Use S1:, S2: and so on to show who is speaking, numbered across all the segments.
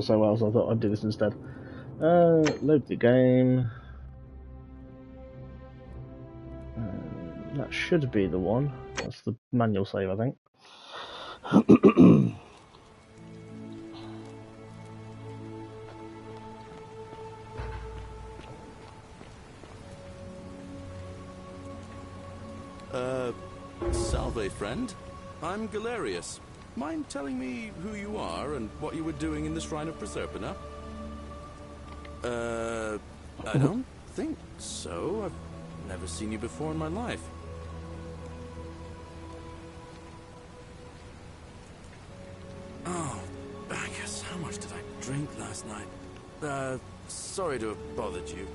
S1: so well, so I thought I'd do this instead. Load the game. That should be the one. That's the manual save, I think.
S2: Salve, friend. I'm Galerius. Mind telling me who you are and what you were doing in the Shrine of Proserpina? I don't think so. I've never seen you before in my life. Oh, Bacchus, how much did I drink last night? Sorry to have bothered you.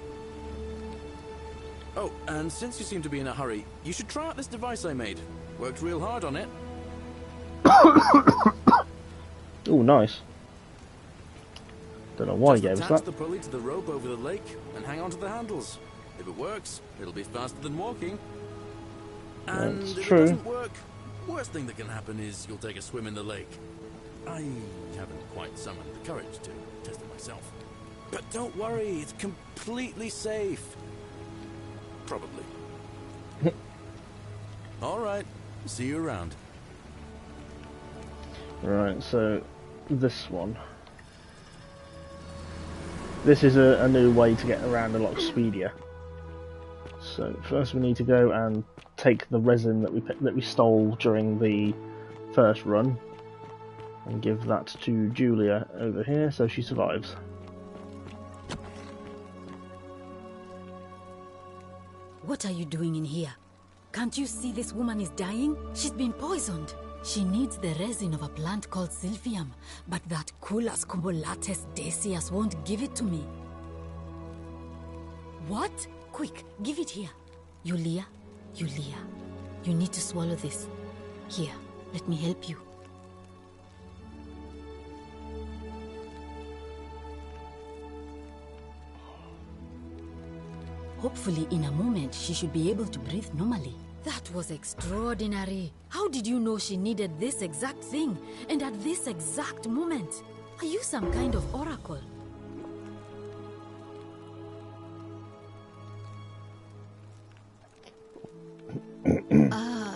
S2: Oh, and since you seem to be in a hurry, you should try out this device I made. Worked real hard on it.
S1: Oh, nice. Don't know why he gave us
S2: Just
S1: that.
S2: attach the pulley to the rope over the lake and hang on to the handles. If it works, it'll be faster than walking. And
S1: That's
S2: if
S1: true.
S2: it doesn't work, worst thing that can happen is you'll take a swim in the lake. I haven't quite summoned the courage to test it myself. But don't worry, it's completely safe. Probably. Alright, see you around.
S1: Right, so this one. This is a new way to get around a lot speedier. So first we need to go and take the resin that we stole during the first run and give that to Julia over here so she survives.
S3: What are you doing in here? Can't you see this woman is dying? She's been poisoned. She needs the resin of a plant called Silphium, but that Culus cumbulatus decius won't give it to me. What? Quick, give it here. Yulia, you need to swallow this. Here, let me help you. Hopefully, in a moment, she should be able to breathe normally. That was extraordinary. How did you know she needed this exact thing, and at this exact moment? Are you some kind of oracle?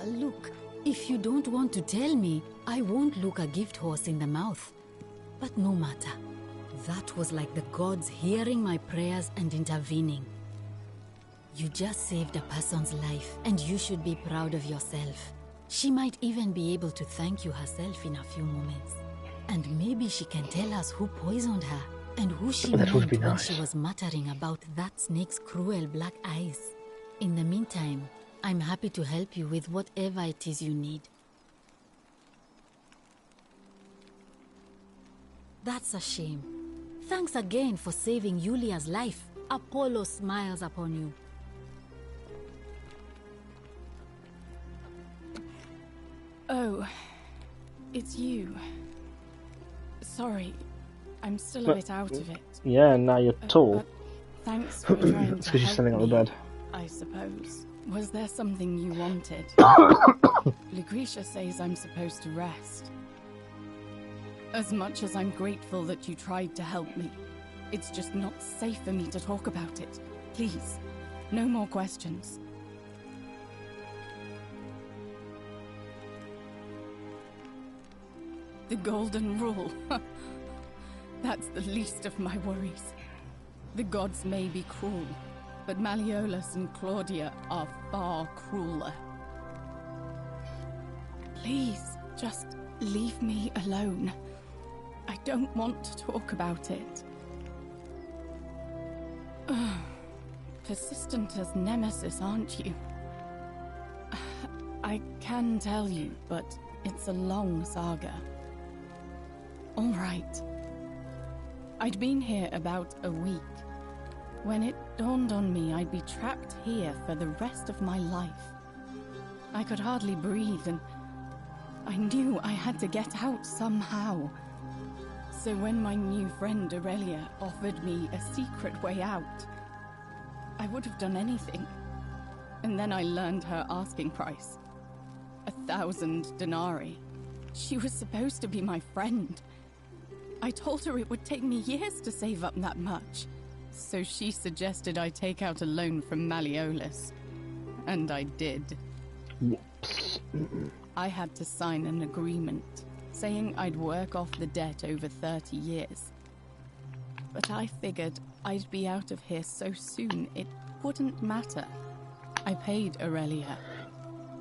S3: Look, if you don't want to tell me, I won't look a gift horse in the mouth. But no matter. That was like the gods hearing my prayers and intervening. You just saved a person's life, and you should be proud of yourself. She might even be able to thank you herself in a few moments. And maybe she can tell us who poisoned her, and who she meant when she was muttering about that snake's cruel black eyes. In the meantime, I'm happy to help you with whatever it is you need. That's a shame. Thanks again for saving Yulia's life. Apollo smiles upon you.
S4: Oh, it's you. Sorry, I'm still a bit out of it.
S1: Yeah, now you're tall.
S4: Thanks for trying
S1: It's
S4: to
S1: because you're
S4: help
S1: standing on the
S4: me,
S1: bed.
S4: I suppose. Was there something you wanted? Lucretia says I'm supposed to rest. As much as I'm grateful that you tried to help me, it's just not safe for me to talk about it. Please, no more questions. The golden rule. That's the least of my worries. The gods may be cruel, but Malleolus and Claudia are far crueler. Please, just leave me alone. I don't want to talk about it. Persistent as Nemesis, aren't you? I can tell you, but it's a long saga. All right. I'd been here about a week when it dawned on me I'd be trapped here for the rest of my life. I could hardly breathe, and I knew I had to get out somehow. So when my new friend Aurelia offered me a secret way out, I would have done anything. And then I learned her asking price. 1,000 denarii. She was supposed to be my friend. I told her it would take me years to save up that much. So she suggested I take out a loan from Malleolus. And I did.
S1: Whoops.
S4: I had to sign an agreement saying I'd work off the debt over 30 years. But I figured I'd be out of here so soon it wouldn't matter. I paid Aurelia,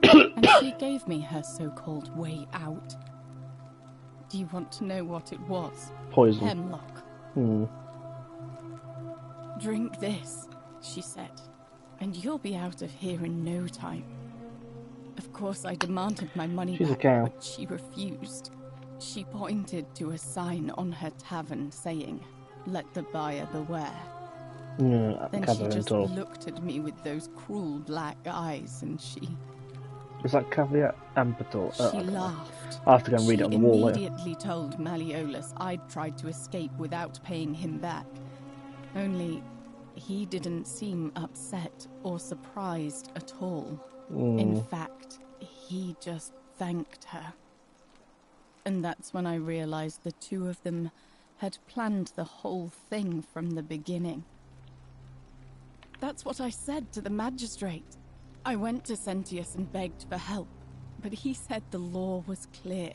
S4: and she gave me her so-called way out. Do you want to know what it was?
S1: Poison.
S4: Hemlock. Drink this, she said, and you'll be out of here in no time. Of course, I demanded my money
S1: She's a
S4: back,
S1: cow.
S4: but she refused. She pointed to a sign on her tavern saying, "Let the buyer beware."
S1: Yeah,
S4: Then she
S1: Cavalier
S4: just
S1: Talk.
S4: looked at me with those cruel black eyes, and she
S1: Is that Cavalier Ampetor?
S4: She laughed.
S1: I'll have to go and read it on the wall later.
S4: She immediately told Malleolus I'd tried to escape without paying him back. Only, he didn't seem upset or surprised at all. In fact, he just thanked her. And that's when I realized the two of them had planned the whole thing from the beginning. That's what I said to the magistrate. I went to Sentius and begged for help, but he said the law was clear.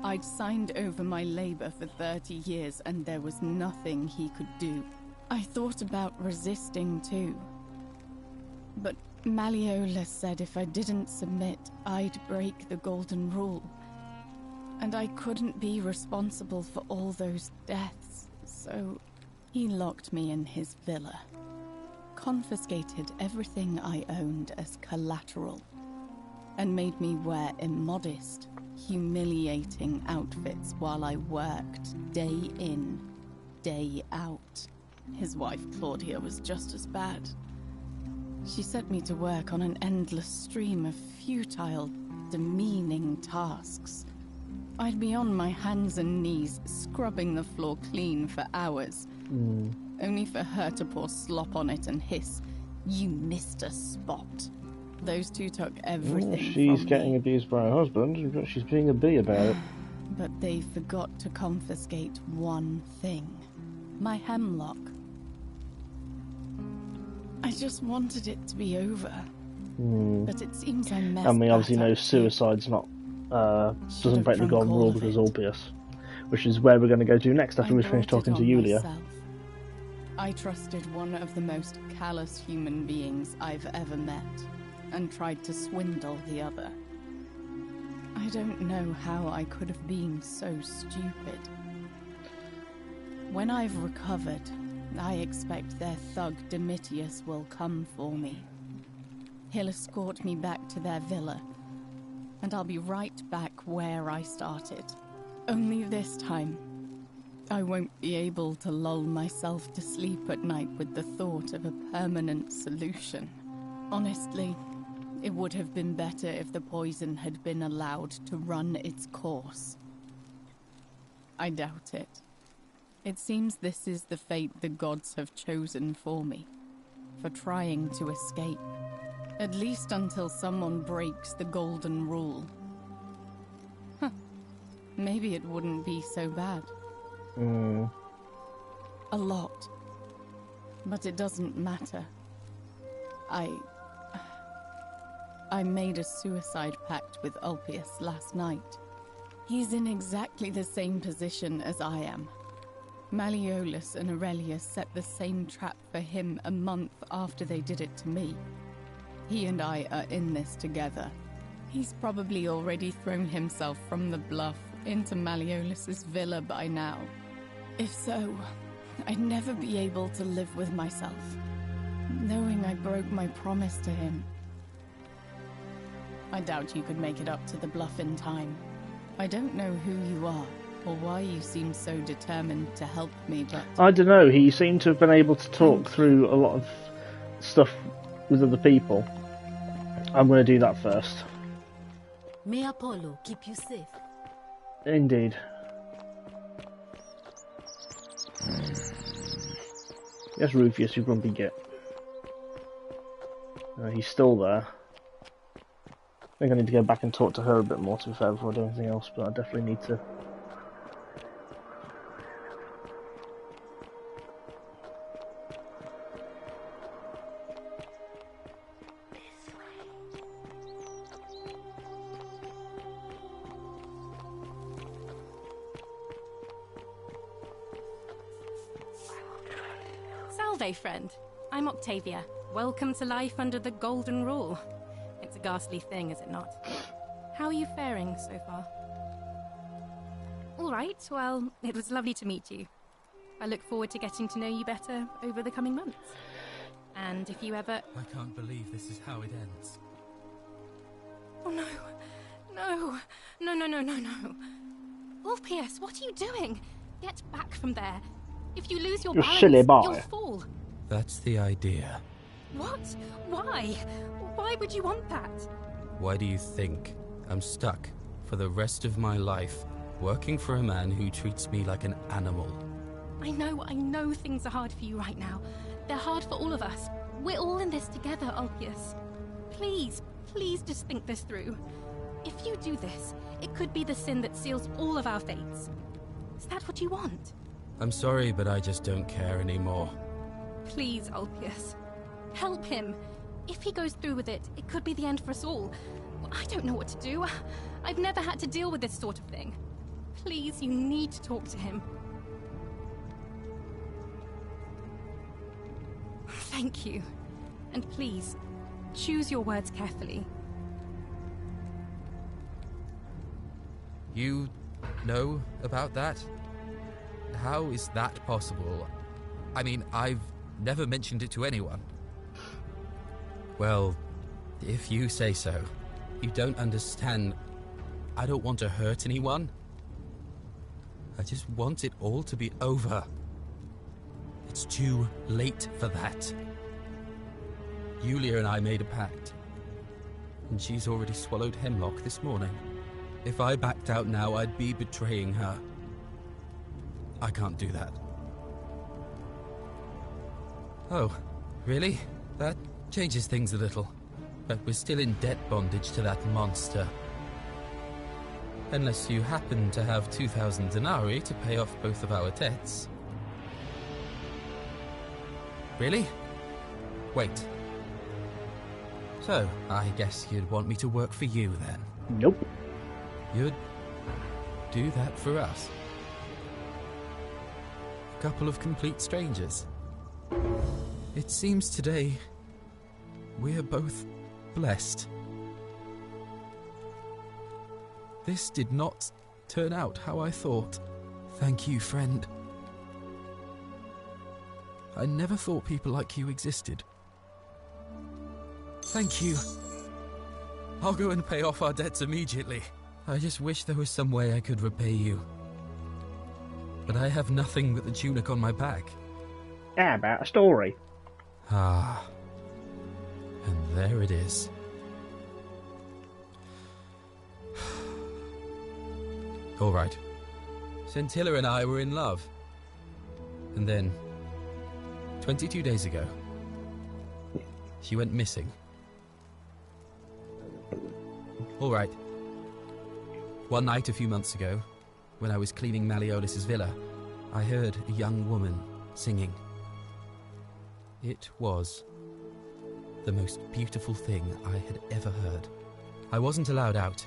S4: I'd signed over my labor for 30 years and there was nothing he could do. I thought about resisting too. But Malleolus said if I didn't submit, I'd break the Golden Rule. And I couldn't be responsible for all those deaths, so he locked me in his villa. Confiscated everything I owned as collateral, and made me wear immodest, humiliating outfits while I worked day in, day out. His wife Claudia was just as bad. She set me to work on an endless stream of futile, demeaning tasks. I'd be on my hands and knees, scrubbing the floor clean for hours, only for her to pour slop on it and hiss, "You missed a spot." Those two took everything
S1: She's
S4: from
S1: getting
S4: me.
S1: abused by her husband. She's being a bee about it.
S4: But they forgot to confiscate one thing. My hemlock. I just wanted it to be over. But it seems I messed
S1: And we obviously
S4: that
S1: know
S4: up too.
S1: suicide's not doesn't break the
S4: drunk
S1: golden
S4: all
S1: rule
S4: of
S1: because
S4: it.
S1: Ulpius, which is where we're going to go to next after
S4: I
S1: we finish
S4: brought it
S1: talking to
S4: on
S1: Yulia.
S4: myself. I trusted one of the most callous human beings I've ever met, and tried to swindle the other. I don't know how I could have been so stupid. When I've recovered, I expect their thug Domitius will come for me. He'll escort me back to their villa, and I'll be right back where I started. Only this time, I won't be able to lull myself to sleep at night with the thought of a permanent solution. Honestly, it would have been better if the poison had been allowed to run its course. I doubt it. It seems this is the fate the gods have chosen for me, for trying to escape. At least until someone breaks the Golden Rule. Maybe it wouldn't be so bad. A lot. But it doesn't matter. I made a suicide pact with Ulpius last night. He's in exactly the same position as I am. Malleolus and Aurelia set the same trap for him a month after they did it to me. He and I are in this together. He's probably already thrown himself from the bluff into Malleolus's villa by now. If so, I'd never be able to live with myself, knowing I broke my promise to him. I doubt you could make it up to the bluff in time. I don't know who you are, or why you seem so determined to help me, but
S1: I don't know. He seemed to have been able to talk through a lot of stuff with other people. I'm going to do that first.
S3: May Apollo keep you safe.
S1: Indeed. Yes, Rufius, you grumpy git. He's still there. I think I need to go back and talk to her a bit more, to be fair, before I do anything else, but I definitely need to
S5: Salve, friend. I'm Octavia. Welcome to life under the Golden Rule. It's a ghastly thing, is it not? How are you faring so far? All right, well, it was lovely to meet you. I look forward to getting to know you better over the coming months. And if you ever...
S6: I can't believe this is how it ends.
S5: Oh, no. No. No, no, no, no, no. Ulpius, what are you doing? Get back from there. If you lose your
S1: You
S5: balance,
S1: silly boy.
S5: you'll fall.
S6: That's the idea.
S5: What? Why? Why would you want that?
S6: Why do you think I'm stuck for the rest of my life working for a man who treats me like an animal?
S5: I know things are hard for you right now. They're hard for all of us. We're all in this together, Ulpius. Please, please just think this through. If you do this, it could be the sin that seals all of our fates. Is that what you want?
S6: I'm sorry, but I just don't care anymore.
S5: Please, Ulpius. Help him. If he goes through with it, it could be the end for us all. I don't know what to do. I've never had to deal with this sort of thing. Please, you need to talk to him. Thank you. And please, choose your words carefully.
S6: You know about that? How is that possible? I mean, I've never mentioned it to anyone. Well, if you say so. You don't understand. I don't want to hurt anyone. I just want it all to be over. It's too late for that. Yulia and I made a pact, and she's already swallowed hemlock this morning. If I backed out now, I'd be betraying her. I can't do that. Oh, really? That changes things a little. But we're still in debt bondage to that monster. Unless you happen to have 2,000 denarii to pay off both of our debts. Really? Wait. So, I guess you'd want me to work for you then?
S1: Nope.
S6: You'd do that for us? A couple of complete strangers. It seems today we're both blessed. This did not turn out how I thought. Thank you, friend. I never thought people like you existed. Thank you. I'll go and pay off our debts immediately. I just wish there was some way I could repay you. But I have nothing but the tunic on my back.
S1: How about a story?
S6: Ah. And there it is. All right. Scintilla and I were in love. And then, 22 days ago, she went missing. All right. One night a few months ago, when I was cleaning Malleolus's villa, I heard a young woman singing. It was the most beautiful thing I had ever heard. I wasn't allowed out,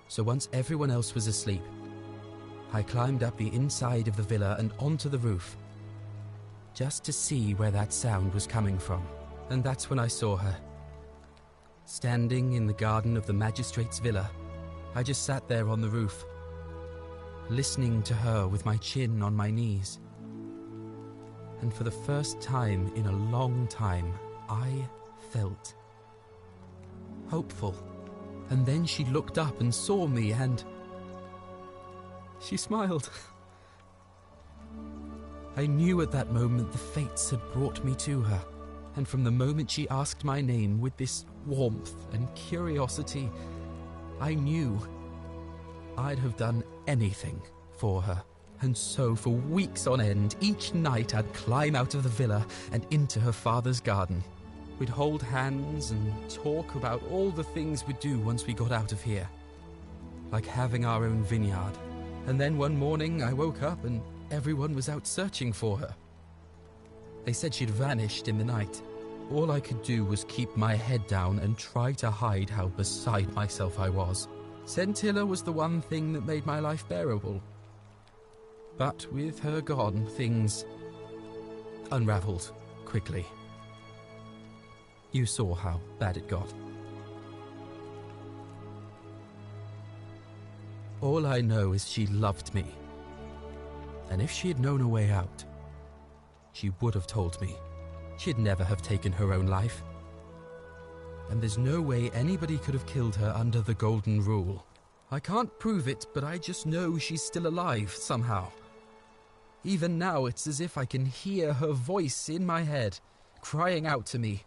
S6: so once everyone else was asleep, I climbed up the inside of the villa and onto the roof, just to see where that sound was coming from. And that's when I saw her, standing in the garden of the magistrate's villa. I just sat there on the roof, listening to her with my chin on my knees. And for the first time in a long time, I felt hopeful. And then she looked up and saw me, and she smiled. I knew at that moment the fates had brought me to her. And from the moment she asked my name with this warmth and curiosity, I knew I'd have done anything for her. And so for weeks on end, each night I'd climb out of the villa and into her father's garden. We'd hold hands and talk about all the things we'd do once we got out of here. Like having our own vineyard. And then one morning I woke up and everyone was out searching for her. They said she'd vanished in the night. All I could do was keep my head down and try to hide how beside myself I was. Scintilla was the one thing that made my life bearable. But with her gone, things unraveled quickly. You saw how bad it got. All I know is she loved me. And if she had known a way out, she would have told me. She'd never have taken her own life. And there's no way anybody could have killed her under the Golden Rule. I can't prove it, but I just know she's still alive somehow. Even now, it's as if I can hear her voice in my head, crying out to me.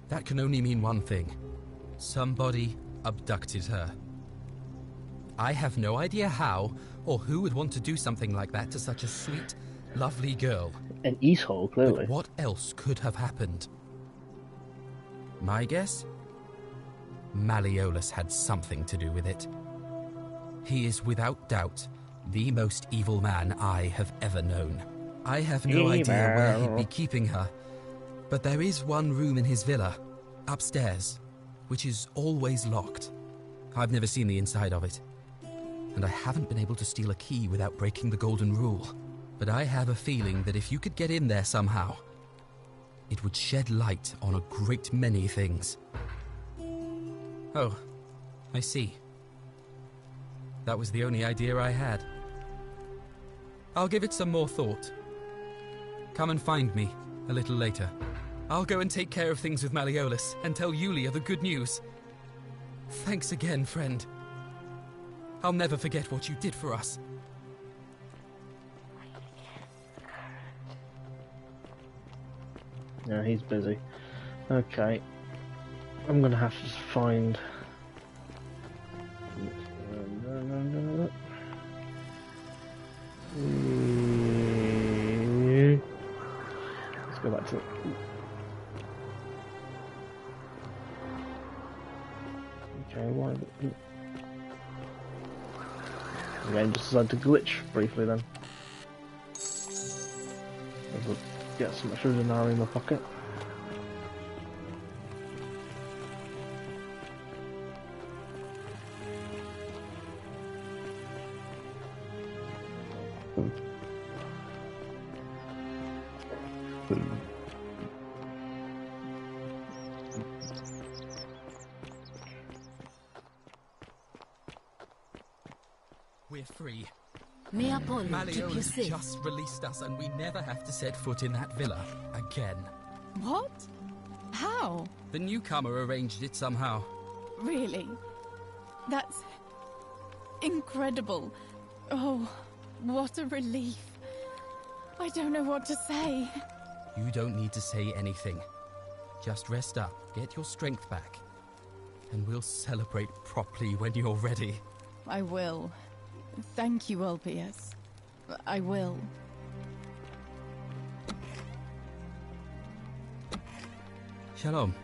S6: That can only mean one thing. Somebody abducted her. I have no idea how, or who would want to do something like that to such a sweet, lovely girl.
S1: An Easthole, clearly.
S6: But what else could have happened? My guess? Malleolus had something to do with it. He is without doubt the most evil man I have ever known. I have no idea where he'd be keeping her, but there is one room in his villa, upstairs, which is always locked. I've never seen the inside of it, and I haven't been able to steal a key without breaking the Golden Rule. But I have a feeling that if you could get in there somehow, it would shed light on a great many things. Oh, I see. That was the only idea I had. I'll give it some more thought. Come and find me a little later. I'll go and take care of things with Malleolus and tell Yulia the good news. Thanks again, friend. I'll never forget what you did for us.
S1: Yeah, he's busy. Okay. I'm gonna have to find... Let's go back to... Okay, why... The game just decided to glitch briefly then. I'll get some extra denarii in my pocket.
S6: We're free.
S3: May Apollo keep you
S6: Malleolus
S3: safe.
S6: just released us and we never have to set foot in that villa again.
S4: What? How?
S6: The newcomer arranged it somehow.
S4: Really? That's incredible. Oh, what a relief. I don't know what to say.
S6: You don't need to say anything. Just rest up, get your strength back, and we'll celebrate properly when you're ready.
S4: I will. Thank you, Ulpius. I will.
S6: Shalom.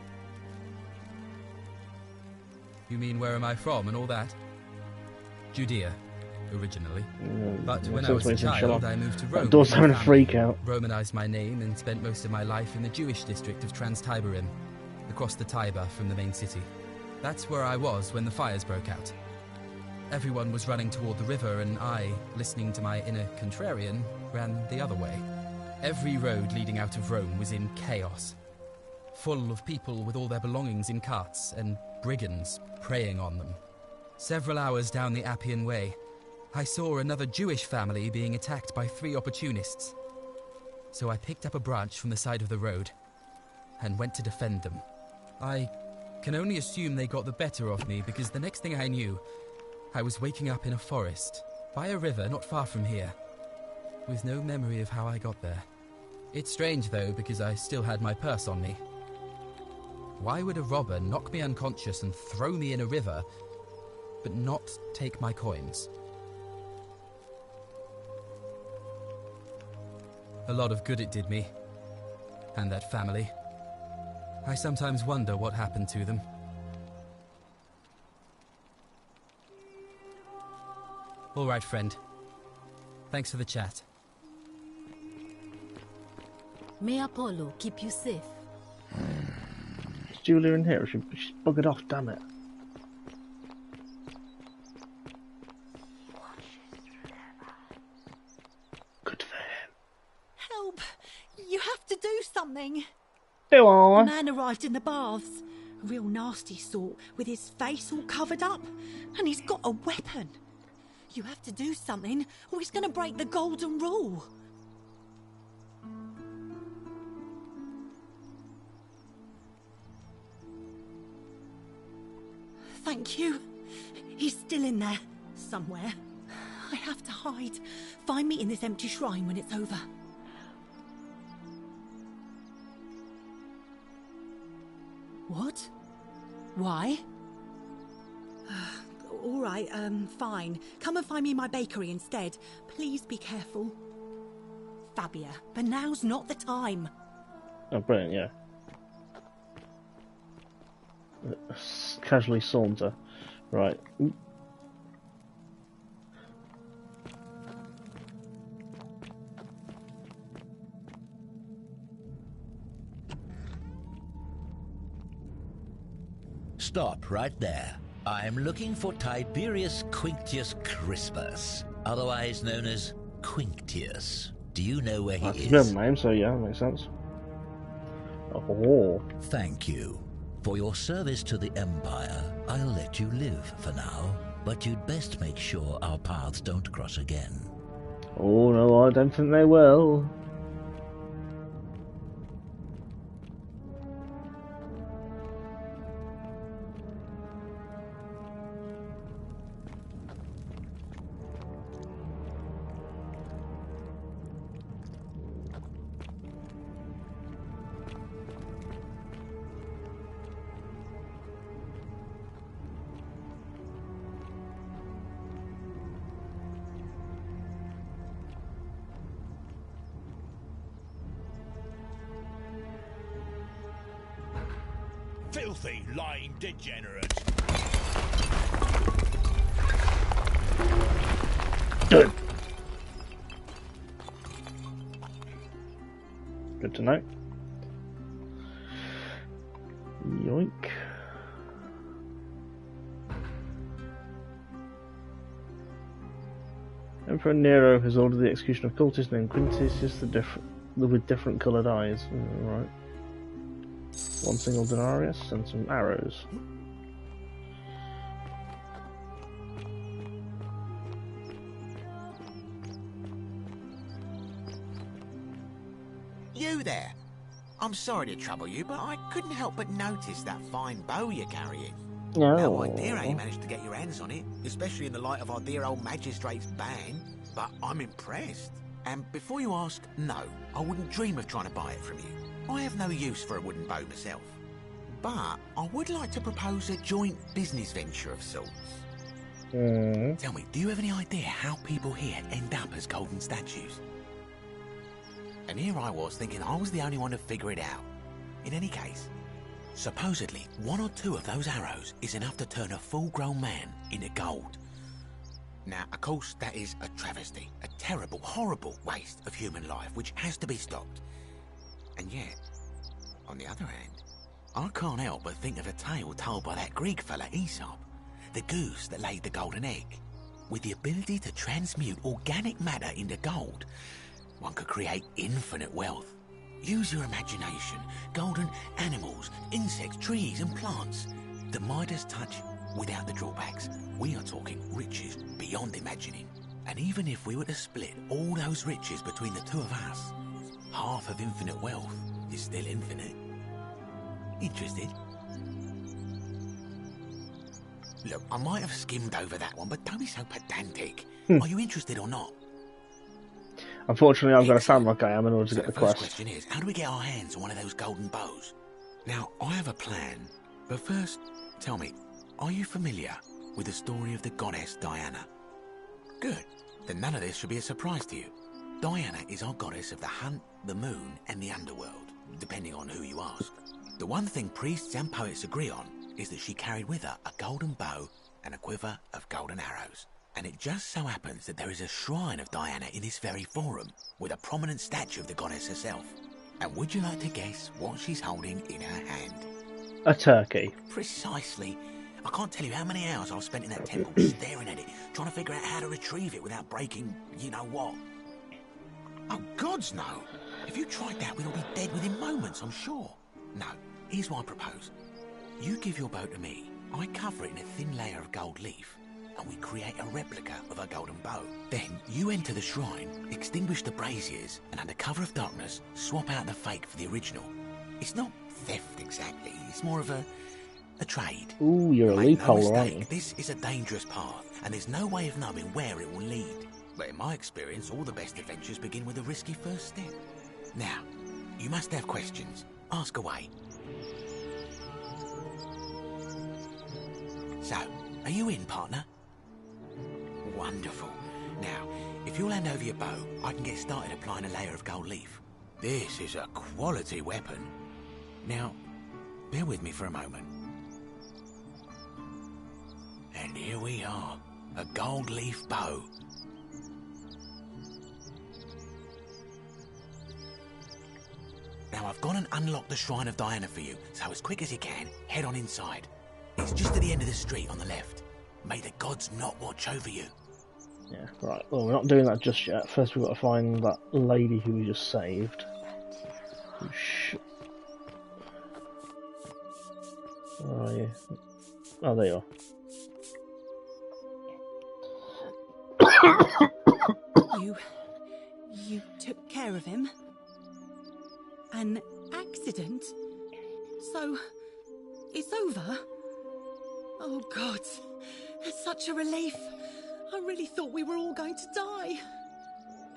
S6: You mean where am I from and all that? Judea, originally. But when I was a child, I moved to Rome.
S1: That door's
S6: with my
S1: having a
S6: family.
S1: freak out.
S6: Romanized my name and spent most of my life in the Jewish district of Trans-Tiberim, across the Tiber from the main city. That's where I was when the fires broke out. Everyone was running toward the river, and I, listening to my inner contrarian, ran the other way. Every road leading out of Rome was in chaos, full of people with all their belongings in carts and brigands preying on them. Several hours down the Appian Way, I saw another Jewish family being attacked by 3 opportunists. So I picked up a branch from the side of the road and went to defend them. I can only assume they got the better of me because the next thing I knew, I was waking up in a forest, by a river not far from here, with no memory of how I got there. It's strange though, because I still had my purse on me. Why would a robber knock me unconscious and throw me in a river, but not take my coins? A lot of good it did me, and that family. I sometimes wonder what happened to them. All right, friend. Thanks for the chat.
S3: May Apollo keep you safe.
S1: Is Julia in here? She's buggered off, damn it. Good for him.
S7: Help! to do something.
S1: Do
S7: A
S1: I?
S7: man arrived in the baths. A real nasty sort, with his face all covered up. And he's got a weapon. You have to do something, or he's going to break the golden rule. Thank you. He's still in there, somewhere. I have to hide. Find me in this empty shrine when it's over. What? Why? All right, fine. Come and find me in my bakery instead. Please be careful. Fabia, but now's not the time.
S1: Oh, brilliant, yeah. Casually saunter. Right. Ooh.
S8: Stop right there. I'm looking for Tiberius Quinctius Crispus, otherwise known as Quinctius. Do you know where he
S1: That's
S8: is?
S1: a good name, so yeah, that makes sense. Oh.
S8: Thank you. For your service to the Empire, I'll let you live for now, but you'd best make sure our paths don't cross again.
S1: Oh no, I don't think they will.
S9: Filthy, lying degenerate.
S1: Good. Good to know. Yoink. Emperor Nero has ordered the execution of cultists named Quintisius with different coloured eyes. Right. One single denarius and some arrows.
S10: You there? I'm sorry to trouble you, but I couldn't help but notice that fine bow you're carrying.
S1: No.
S10: No idea how you managed to get your hands on it, especially in the light of our dear old magistrate's ban, but I'm impressed. And before you ask, no, I wouldn't dream of trying to buy it from you. I have no use for a wooden bow myself. But I would like to propose a joint business venture of sorts. Tell me, do you have any idea how people here end up as golden statues? And here I was thinking I was the only one to figure it out. In any case, supposedly one or two of those arrows is enough to turn a full-grown man into gold. Now, of course, that is a travesty, a terrible, horrible waste of human life which has to be stopped. And yet, on the other hand, I can't help but think of a tale told by that Greek fella Aesop, the goose that laid the golden egg. With the ability to transmute organic matter into gold, one could create infinite wealth. Use your imagination, golden animals, insects, trees and plants. The Midas touch without the drawbacks. We are talking riches beyond imagining. And even if we were to split all those riches between the two of us, half of infinite wealth is still infinite. Interested? Look, I might have skimmed over that one, but don't be so pedantic. Are you interested or not?
S1: Unfortunately, I've got to sound like I am in order to get the
S10: first
S1: quest.
S10: question is, how do we get our hands on one of those golden bows? Now, I have a plan, but first, tell me, are you familiar with the story of the goddess Diana? Good. Then none of this should be a surprise to you. Diana is our goddess of the hunt, the moon, and the underworld, depending on who you ask. The one thing priests and poets agree on is that she carried with her a golden bow and a quiver of golden arrows. And it just so happens that there is a shrine of Diana in this very forum, with a prominent statue of the goddess herself. And would you like to guess what she's holding in her hand?
S1: A turkey.
S10: Precisely. I can't tell you how many hours I've spent in that temple staring at it, trying to figure out how to retrieve it without breaking you know what. Oh, gods no. If you tried that, we'd all be dead within moments, I'm sure. No, here's what I propose. You give your bow to me, I cover it in a thin layer of gold leaf, and we create a replica of a golden bow. Then you enter the shrine, extinguish the braziers, and under cover of darkness, swap out the fake for the original. It's not theft exactly, it's more of a trade.
S1: Ooh, you're a
S10: Make no
S1: leapholer, aren't you?
S10: mistake, this is a dangerous path, and there's no way of knowing where it will lead. But in my experience, all the best adventures begin with a risky first step. Now, you must have questions. Ask away. So, are you in, partner? Wonderful. Now, if you'll hand over your bow, I can get started applying a layer of gold leaf. This is a quality weapon. Now, bear with me for a moment. And here we are, a gold leaf bow. Now I've gone and unlocked the Shrine of Diana for you, so as quick as you can, head on inside. It's just at the end of the street on the left. May the gods not watch over you.
S1: Yeah, right. Well, we're not doing that just yet. First we've got to find that lady who we just saved. Where are you? Oh, there you
S7: are. You took care of him? An accident? So, it's over? Oh, God. It's such a relief. I really thought we were all going to die.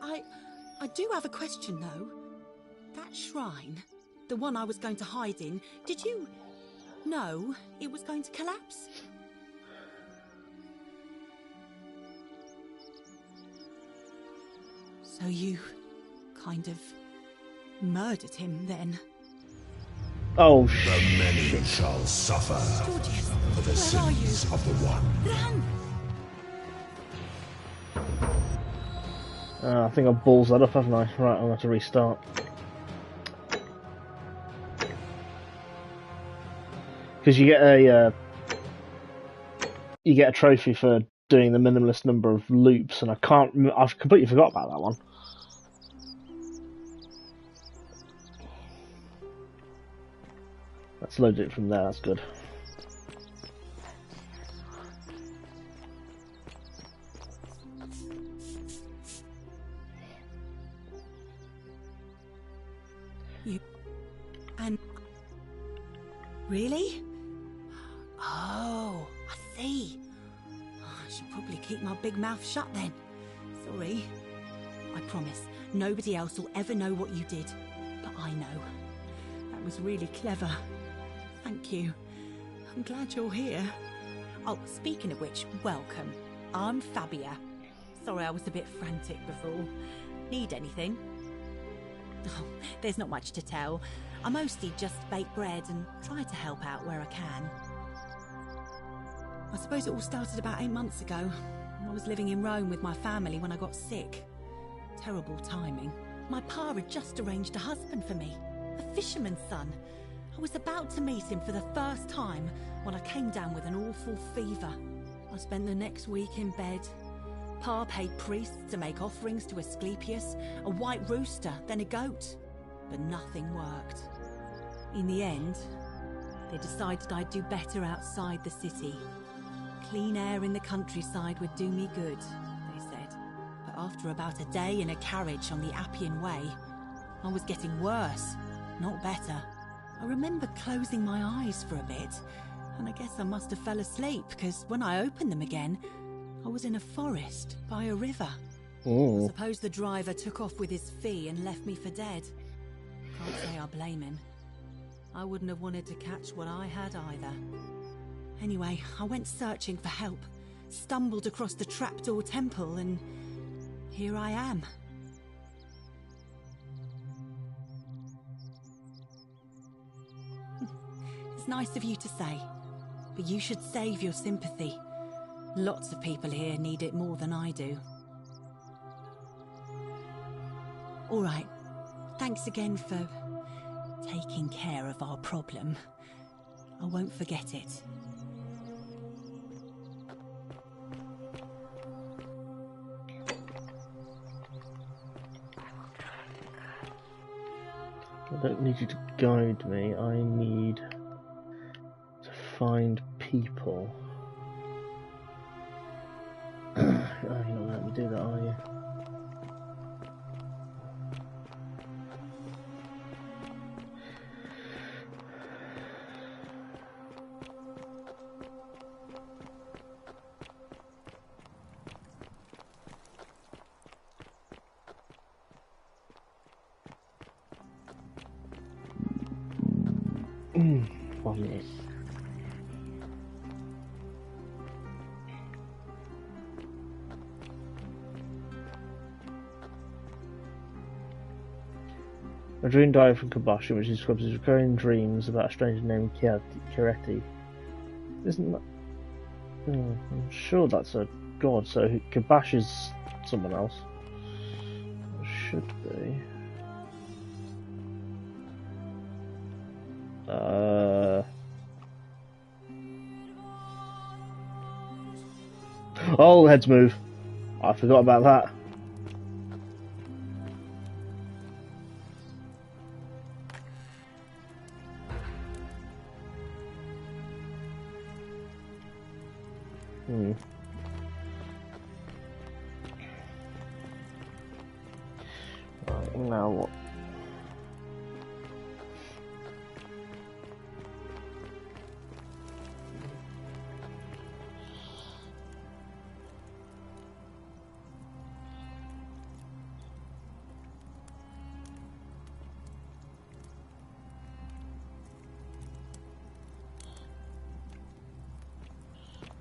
S7: I do have a question, though. That shrine, the one I was going to hide in, did you know it was going to collapse? So you kind of murdered him, then?
S1: Oh,
S11: the many shall suffer
S7: Georgius,
S11: for the sins of the one.
S7: Run!
S1: I think I've balls that up, haven't I? Right, I'm going to have to restart. Because you get a trophy for doing the minimalist number of loops, and I've completely forgot about that one. Let's load it from there, that's good.
S7: And really? Oh, I see. I should probably keep my big mouth shut then. Sorry. I promise, nobody else will ever know what you did. But I know. That was really clever. Thank you. I'm glad you're here. Oh, speaking of which, welcome. I'm Fabia. Sorry I was a bit frantic before. Need anything? Oh, there's not much to tell. I mostly just bake bread and try to help out where I can. I suppose it all started about 8 months ago. I was living in Rome with my family when I got sick. Terrible timing. My pa had just arranged a husband for me, a fisherman's son. I was about to meet him for the first time when I came down with an awful fever. I spent the next week in bed. Pa paid priests to make offerings to Asclepius, a white rooster, then a goat. But nothing worked. In the end, they decided I'd do better outside the city. Clean air in the countryside would do me good, they said. But after about a day in a carriage on the Appian Way, I was getting worse, not better. I remember closing my eyes for a bit, and I guess I must have fell asleep, because when I opened them again, I was in a forest by a river.
S1: Ooh.
S7: I suppose the driver took off with his fee and left me for dead. Can't say I blame him. I wouldn't have wanted to catch what I had either. Anyway, I went searching for help, stumbled across the trapdoor temple, and here I am. It's nice of you to say, but you should save your sympathy. Lots of people here need it more than I do. All right. Thanks again for taking care of our problem. I won't forget it.
S1: I don't need you to guide me, I need to find people. Oh, you're not going to let me do that, are you? One minute. A dream diary from Kabashi, which describes his recurring dreams about a stranger named Kireti. Isn't that... I'm sure that's a god, so Kabash is someone else. Should be. Oh, heads move. I forgot about that. Right, now what?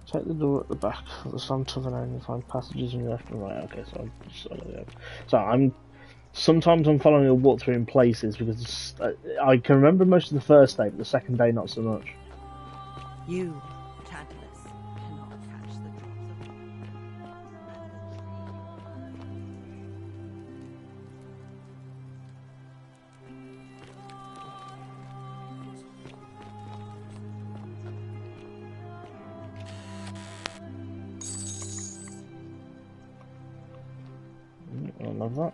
S1: Take the door at the back of the sun to the end and find passages on the left and right. Okay, so sometimes I'm following a walkthrough in places because I can remember most of the first day, but the second day not so much.
S7: You, Tantalus, cannot catch the drops of
S1: I love that.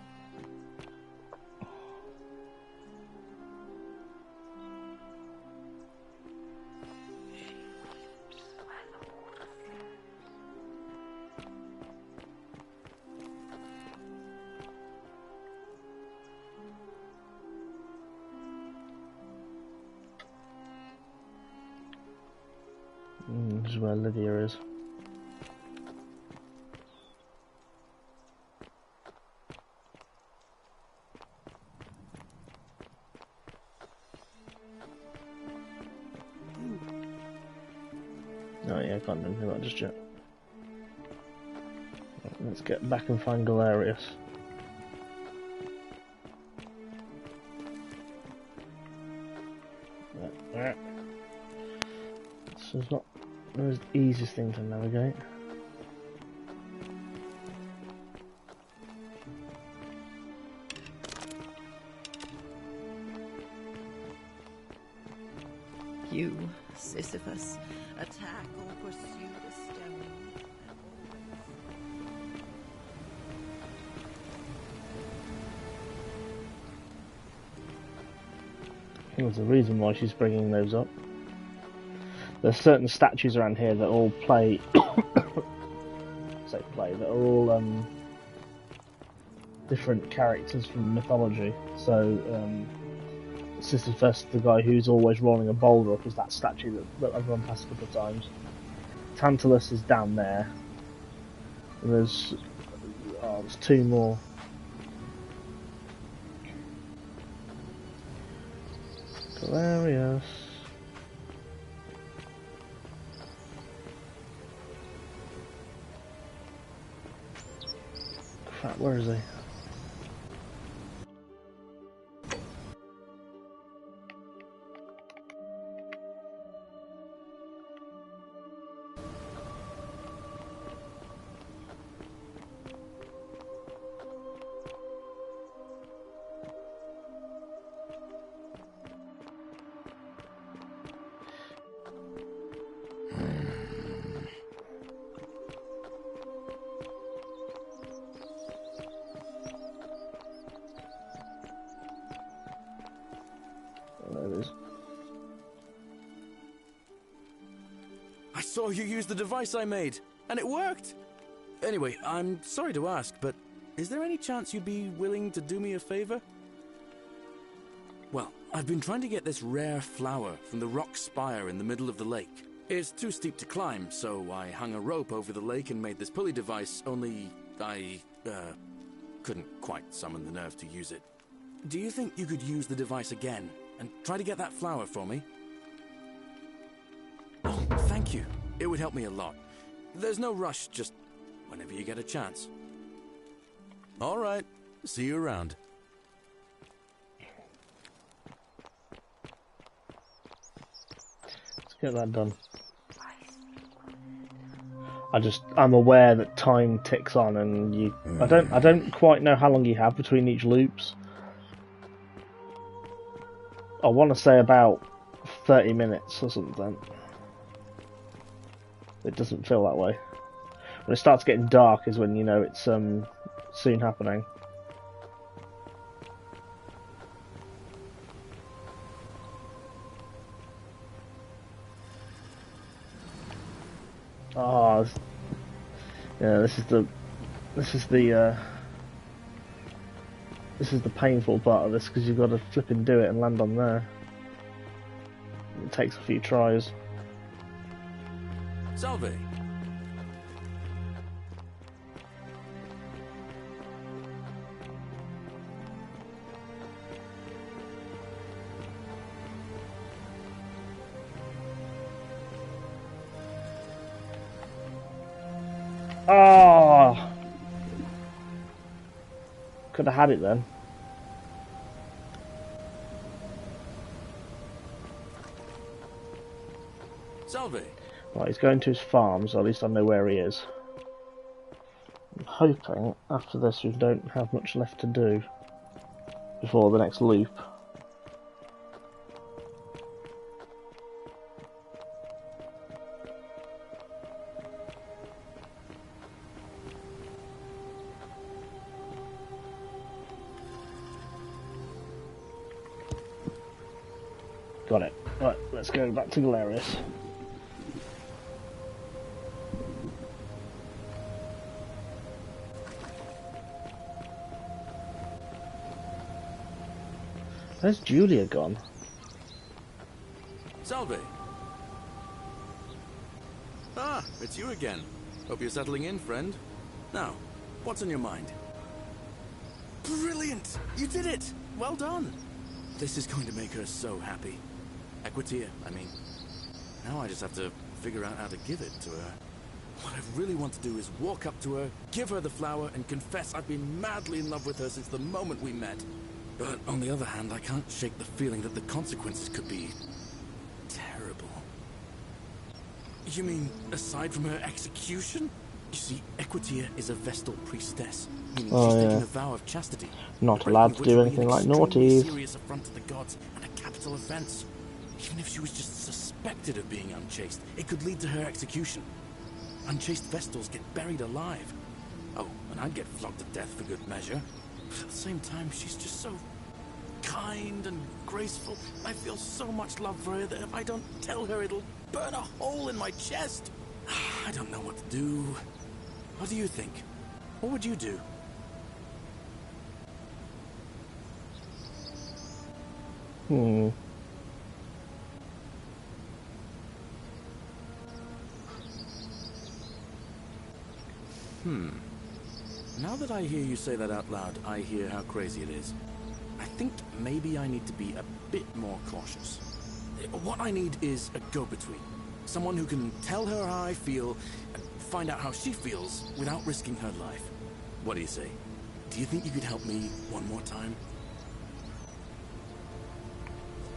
S1: This is where Lydia is. Oh yeah, I can't do anything about just yet. Right, let's get back and find Galerius. Right. This is not the easiest thing to navigate.
S7: you, Sisyphus, attack or pursue the stone.
S1: There's a reason why she's bringing those up. There's certain statues around here that all play... that are all different characters from mythology. So Sisyphus, the guy who's always rolling a boulder up, is that statue that I've run past a couple of times. Tantalus is down there. And there's two more. Galerius. Crap, where is he? There it is.
S2: I saw you use the device I made, and it worked! Anyway, I'm sorry to ask, but is there any chance you'd be willing to do me a favor? Well, I've been trying to get this rare flower from the rock spire in the middle of the lake. It's too steep to climb, so I hung a rope over the lake and made this pulley device, only I couldn't quite summon the nerve to use it. Do you think you could use the device again and try to get that flower for me? Oh, thank you. It would help me a lot. There's no rush, just whenever you get a chance. All right. See you around.
S1: Let's get that done. I'm aware that time ticks on, and I don't quite know how long you have between each loops. I want to say about 30 minutes or something. It doesn't feel that way. When it starts getting dark is when you know it's soon happening. Oh, yeah. This is the painful part of this, because you've got to flip and do it and land on there. It takes a few tries.
S2: Salve.
S1: Oh! Could have had it then.
S2: Salve.
S1: Right, he's going to his farm, so at least I know where he is. I'm hoping after this we don't have much left to do before the next loop. Got it. Right, let's go back to Galerius. Where's Julia gone?
S2: Salve. Ah, it's you again. Hope you're settling in, friend. Now, what's on your mind? Brilliant! You did it! Well done! This is going to make her so happy. Equitia, I mean. Now I just have to figure out how to give it to her. What I really want to do is walk up to her, give her the flower, and confess I've been madly in love with her since the moment we met. But on the other hand, I can't shake the feeling that the consequences could be terrible. You mean, aside from her execution? You see, Equitia is a Vestal priestess, meaning she's taking a vow of chastity.
S1: Not allowed to do anything like naughties.
S2: Serious affront to the gods and a capital offense. Even if she was just suspected of being unchaste, it could lead to her execution. Unchaste Vestals get buried alive. Oh, and I'd get flogged to death for good measure. But at the same time, she's just so kind and graceful. I feel so much love for her that if I don't tell her, it'll burn a hole in my chest. I don't know what to do. What do you think? What would you do? Now that I hear you say that out loud, I hear how crazy it is. I think maybe I need to be a bit more cautious. What I need is a go-between. Someone who can tell her how I feel and find out how she feels without risking her life. What do you say? Do you think you could help me one more time?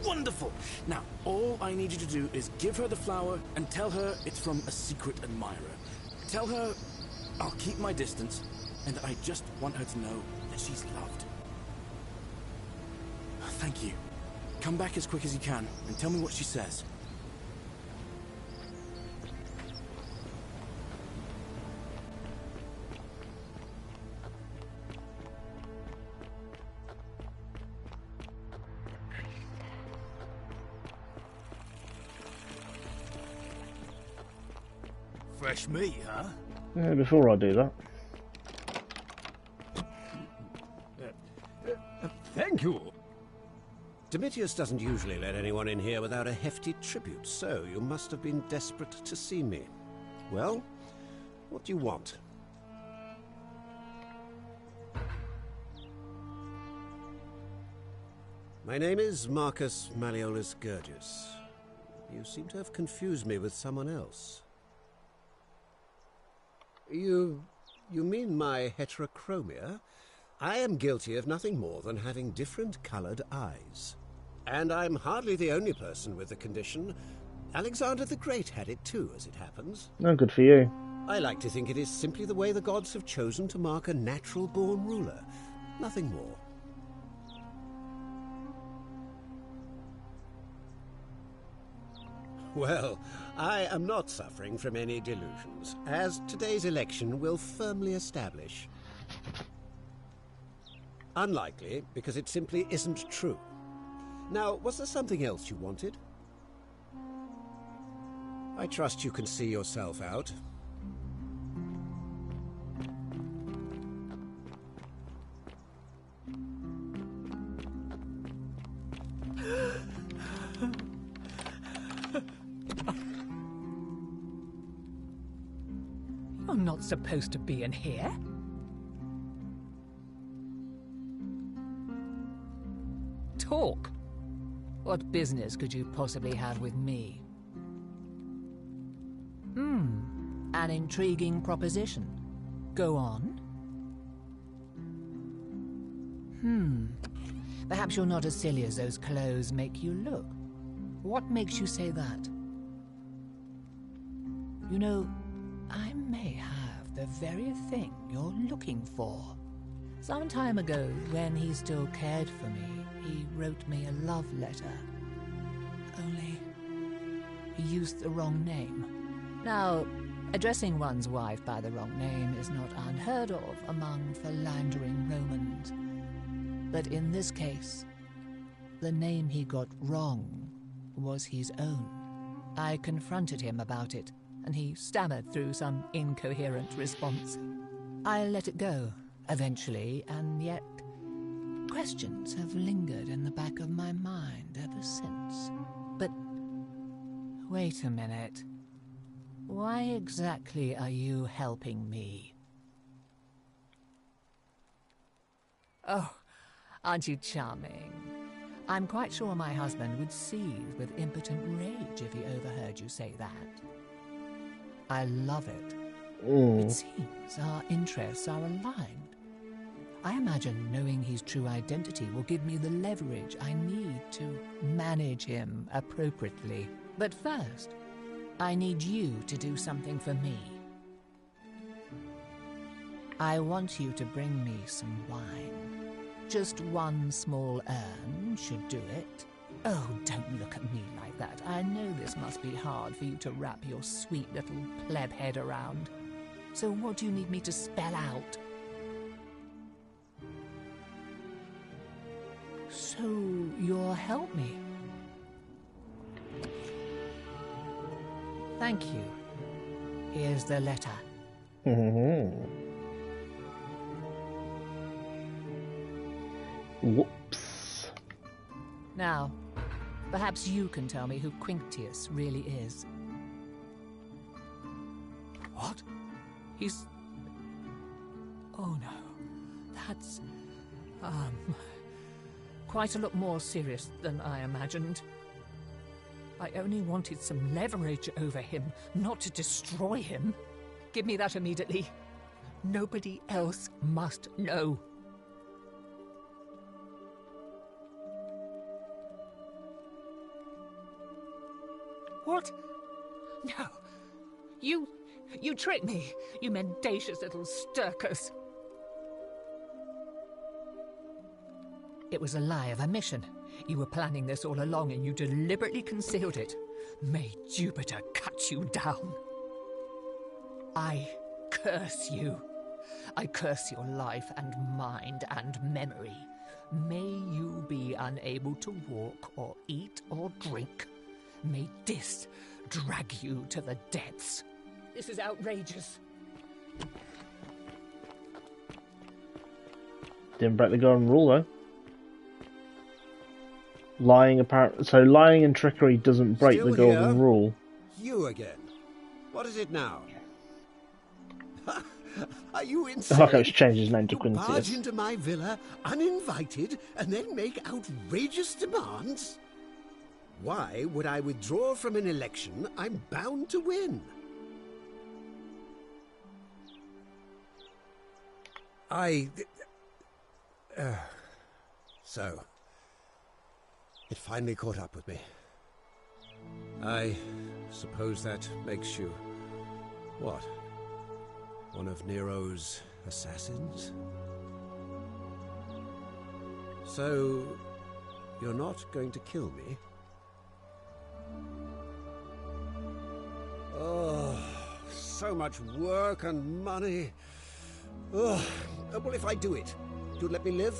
S2: Wonderful! Now, all I need you to do is give her the flower and tell her it's from a secret admirer. Tell her I'll keep my distance and that I just want her to know that she's loved. Thank you. Come back as quick as you can and tell me what she says.
S9: Fresh meat, huh?
S1: Yeah, before I do that.
S12: Thank you. Domitius doesn't usually let anyone in here without a hefty tribute, so you must have been desperate to see me. Well, what do you want? My name is Marcus Malleolus Gurgis. You seem to have confused me with someone else. You mean my heterochromia? I am guilty of nothing more than having different coloured eyes. And I'm hardly the only person with the condition. Alexander the Great had it too, as it happens.
S1: No, good for you.
S12: I like to think it is simply the way the gods have chosen to mark a natural-born ruler. Nothing more. Well, I am not suffering from any delusions, as today's election will firmly establish. Unlikely, because it simply isn't true. Now, was there something else you wanted? I trust you can see yourself out.
S13: You're not supposed to be in here. Talk. What business could you possibly have with me? An intriguing proposition. Go on. Perhaps you're not as silly as those clothes make you look. What makes you say that? You know, I may have the very thing you're looking for. Some time ago, when he still cared for me, he wrote me a love letter. Only, he used the wrong name. Now, addressing one's wife by the wrong name is not unheard of among philandering Romans. But in this case, the name he got wrong was his own. I confronted him about it, and he stammered through some incoherent response. I let it go, eventually, and yet questions have lingered in the back of my mind ever since. But wait a minute. Why exactly are you helping me? Oh, aren't you charming? I'm quite sure my husband would seethe with impotent rage if he overheard you say that. I love it. It seems our interests are aligned. I imagine knowing his true identity will give me the leverage I need to manage him appropriately. But first, I need you to do something for me. I want you to bring me some wine. Just one small urn should do it. Oh, don't look at me like that. I know this must be hard for you to wrap your sweet little pleb head around. So what do you need me to spell out? So you'll help me? Thank you. Here's the letter.
S1: Whoops.
S13: Now, perhaps you can tell me who Quinctius really is. What? He's... Oh no. That's... quite a lot more serious than I imagined. I only wanted some leverage over him, not to destroy him. Give me that immediately. Nobody else must know. What? No. You tricked me, you mendacious little stirkers. It was a lie of omission. You were planning this all along and you deliberately concealed it. May Jupiter cut you down. I curse you. I curse your life and mind and memory. May you be unable to walk or eat or drink. May Dis drag you to the depths.
S12: This is outrageous.
S1: Didn't break the golden rule though. Lying and trickery doesn't break
S12: Still
S1: the golden
S12: here?
S1: rule.
S12: You again. What is it now? Are you insane?
S1: I like how it's changed his name to
S12: You barge
S1: Quintius.
S12: into my villa uninvited and then make outrageous demands? Why would I withdraw from an election I'm bound to win? So, it finally caught up with me. I suppose that makes you... what? One of Nero's assassins? So, you're not going to kill me? Oh, so much work and money. Oh, well, if I do it, you'll let me live?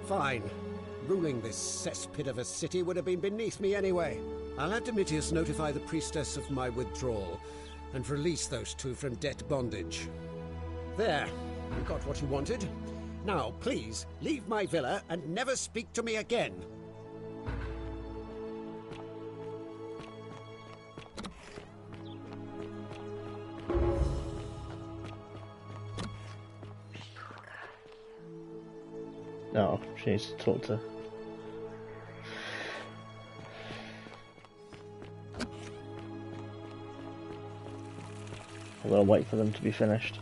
S12: Fine. Ruling this cesspit of a city would have been beneath me anyway. I'll have Domitius notify the priestess of my withdrawal and release those two from debt bondage. There, you got what you wanted. Now, please, leave my villa and never speak to me again.
S1: Oh, she needs to talk to... I'm gonna wait for them to be finished.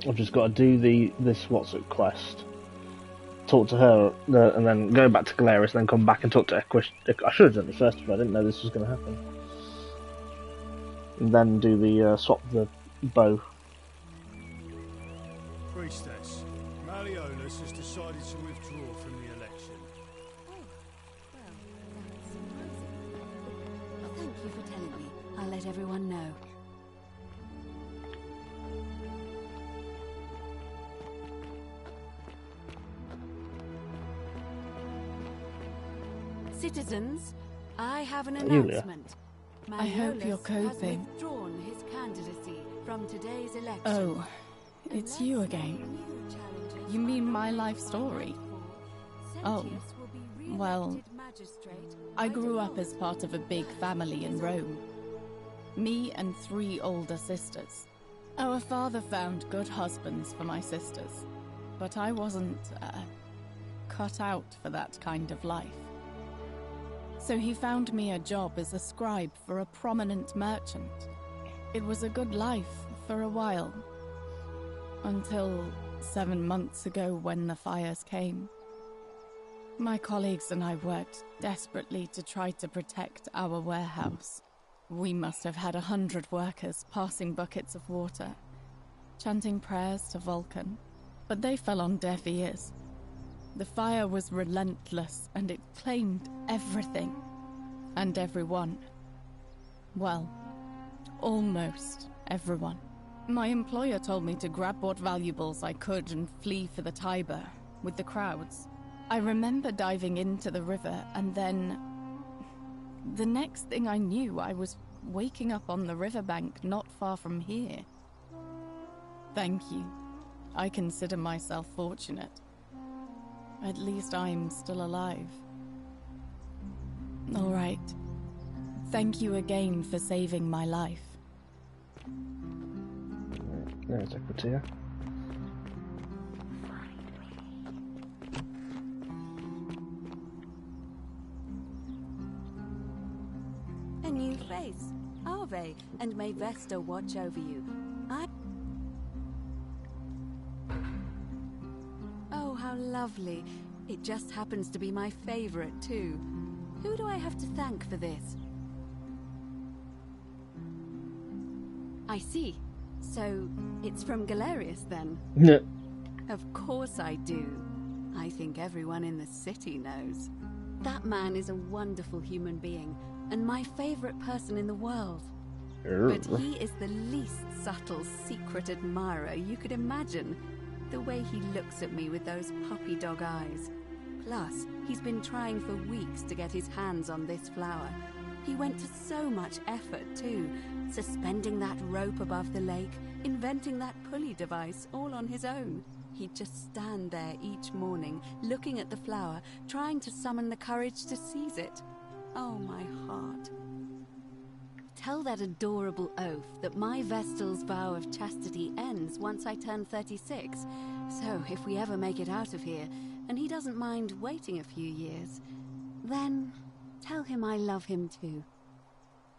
S1: I've just got to do this what's it quest. Talk to her, and then go back to Galerius, and then come back and talk to Equus. I should have done it first, but I didn't know this was going to happen. And then do the swap the bow.
S14: Priestess, Malleolus has decided to withdraw from the election.
S3: Thank you for telling me. I'll let everyone know. Citizens, I have an announcement.
S4: I hope you're
S3: Malleolus has
S4: coping.
S3: withdrawn his candidacy from today's election.
S4: Oh, it's you again. You mean my life story? Oh, well, I grew up as part of a big family in Rome. Me and 3 older sisters. Our father found good husbands for my sisters, but I wasn't, cut out for that kind of life. So he found me a job as a scribe for a prominent merchant. It was a good life for a while. Until 7 months ago when the fires came. My colleagues and I worked desperately to try to protect our warehouse. We must have had 100 workers passing buckets of water, chanting prayers to Vulcan, but they fell on deaf ears. The fire was relentless, and it claimed everything. And everyone. Well, almost everyone. My employer told me to grab what valuables I could and flee for the Tiber, with the crowds. I remember diving into the river, and then... the next thing I knew, I was waking up on the riverbank not far from here. Thank you. I consider myself fortunate. At least I'm still alive. All right. Thank you again for saving my life.
S1: There's Equitia.
S3: A new face. Ave, and may Vesta watch over you. Oh, how lovely. It just happens to be my favorite, too. Who do I have to thank for this? I see. So, it's from Galerius, then? Of course I do. I think everyone in the city knows. That man is a wonderful human being, and my favorite person in the world. But he is the least subtle secret admirer you could imagine. The way he looks at me with those puppy dog eyes. Plus, he's been trying for weeks to get his hands on this flower. He went to so much effort, too. Suspending that rope above the lake, inventing that pulley device all on his own. He'd just stand there each morning, looking at the flower, trying to summon the courage to seize it. Oh, my heart. Tell that adorable oaf that my Vestal's vow of chastity ends once I turn 36. So, if we ever make it out of here, and he doesn't mind waiting a few years, then tell him I love him too.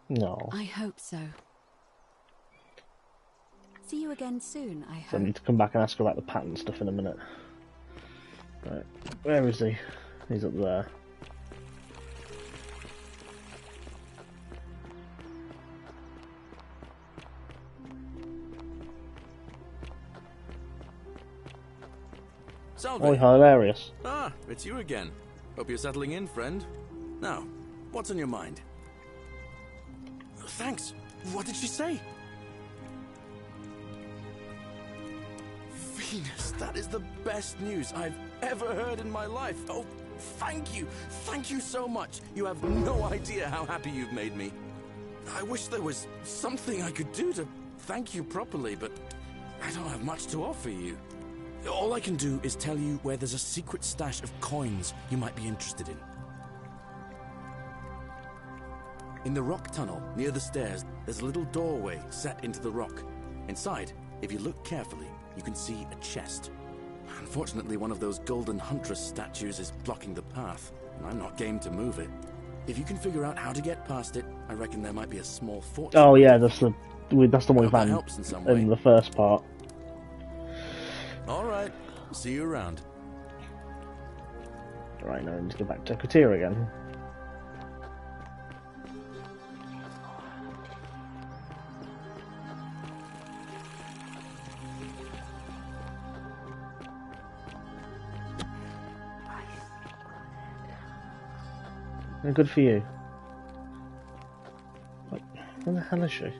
S1: No.
S3: I hope so. See you again soon, I
S1: So I
S3: hope.
S1: need to come back and ask her about the pattern stuff in a minute. Right. Where is he? He's up there.
S2: Salve.
S1: Oh, hilarious.
S2: Ah, it's you again. Hope you're settling in, friend. Now, what's on your mind? Thanks. What did she say? Venus, that is the best news I've ever heard in my life. Oh, thank you. Thank you so much. You have no idea how happy you've made me. I wish there was something I could do to thank you properly, but I don't have much to offer you. All I can do is tell you where there's a secret stash of coins you might be interested in. In the rock tunnel, near the stairs, there's a little doorway set into the rock. Inside, if you look carefully, you can see a chest. Unfortunately, one of those golden huntress statues is blocking the path, and I'm not game to move it. If you can figure out how to get past it, I reckon there might be a small fortune.
S1: Oh yeah, that's the one we
S2: Hope that
S1: found
S2: helps in some way.
S1: in the first part.
S2: Alright, see you around.
S1: Right, now I need to go back to Katir again. Good for you. What? Where the hell is she?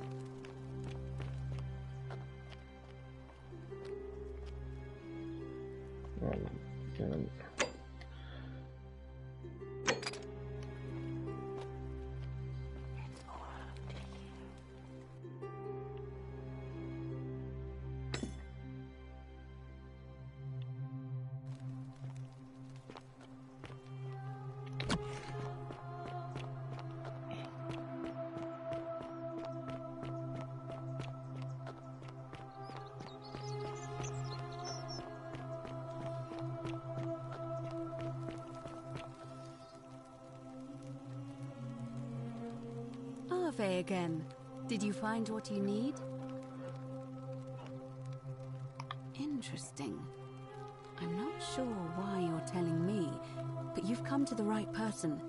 S3: Arve again. Did you find what you need? Interesting. I'm not sure why you're telling me, but you've come to the right person.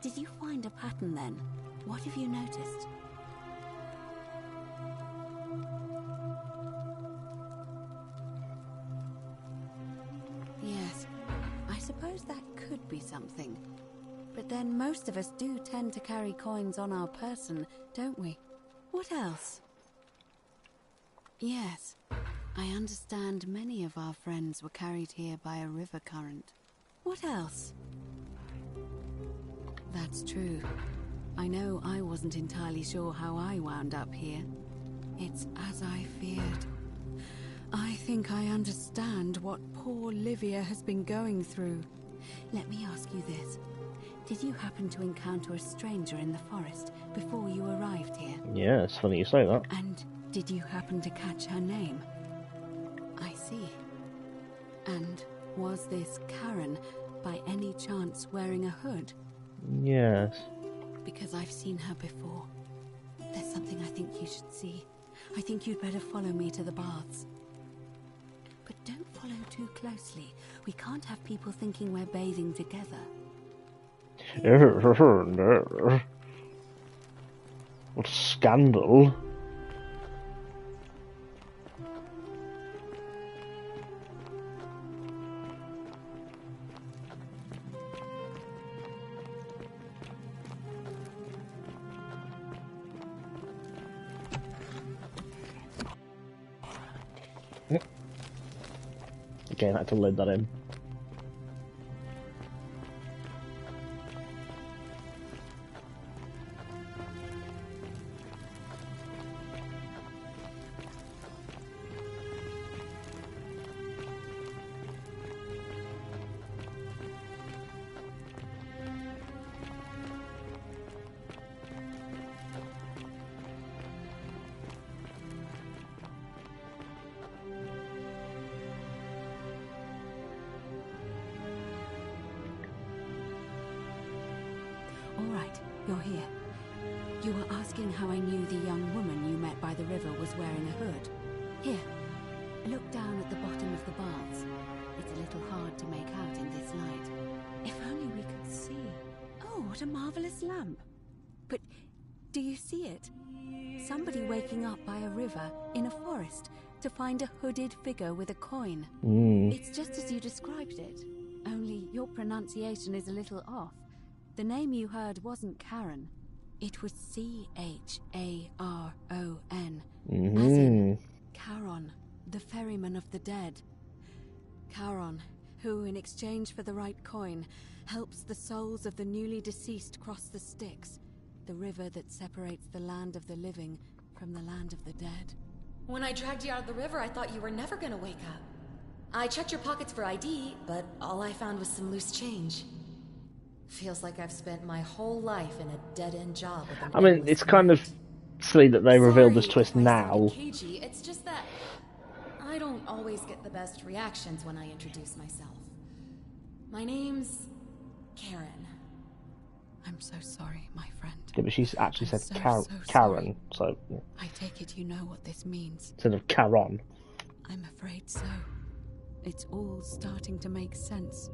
S3: Did you find a pattern then? What have you noticed? Yes, I suppose that could be something. But then most of us do tend to carry coins on our person, don't we? What else? Yes, I understand many of our friends were carried here by a river current. What else? That's true. I know I wasn't entirely sure how I wound up here. It's as I feared. I think I understand what poor Livia has been going through. Let me ask you this. Did you happen to encounter a stranger in the forest before you arrived here?
S1: Yeah, it's funny you say that.
S3: And did you happen to catch her name? I see. And was this Karen, by any chance, wearing a hood?
S1: Yes.
S3: Because I've seen her before. There's something I think you should see. I think you'd better follow me to the baths. But don't follow too closely. We can't have people thinking we're bathing together.
S1: What a scandal. Again, I had to load that in.
S3: All right, you're here. You were asking how I knew the young woman you met by the river was wearing a hood. Here, look down at the bottom of the baths. It's a little hard to make out in this light. If only we could see. Oh, what a marvelous lamp. But do you see it? Somebody waking up by a river in a forest to find a hooded figure with a coin. It's just as you described it, only your pronunciation is a little off. The name you heard wasn't Charon. It was C-H-A-R-O-N. As in Charon, the ferryman of the dead. Charon, who, in exchange for the right coin, helps the souls of the newly deceased cross the Styx, the river that separates the land of the living from the land of the dead.
S15: When I dragged you out of the river, I thought you were never gonna wake up. I checked your pockets for ID, but all I found was some loose change. Feels like I've spent my whole life in a dead-end job.
S1: I mean, it's kind of silly that they revealed this twist now.
S15: Cagey. It's just that I don't always get the best reactions when I introduce myself. My name's Karen.
S3: I'm so sorry, my friend.
S1: Yeah, but she's actually said
S3: so
S1: Karen, so... Yeah.
S3: I take it you know what this means.
S1: Instead of Charon.
S3: I'm afraid so. It's all starting to make sense.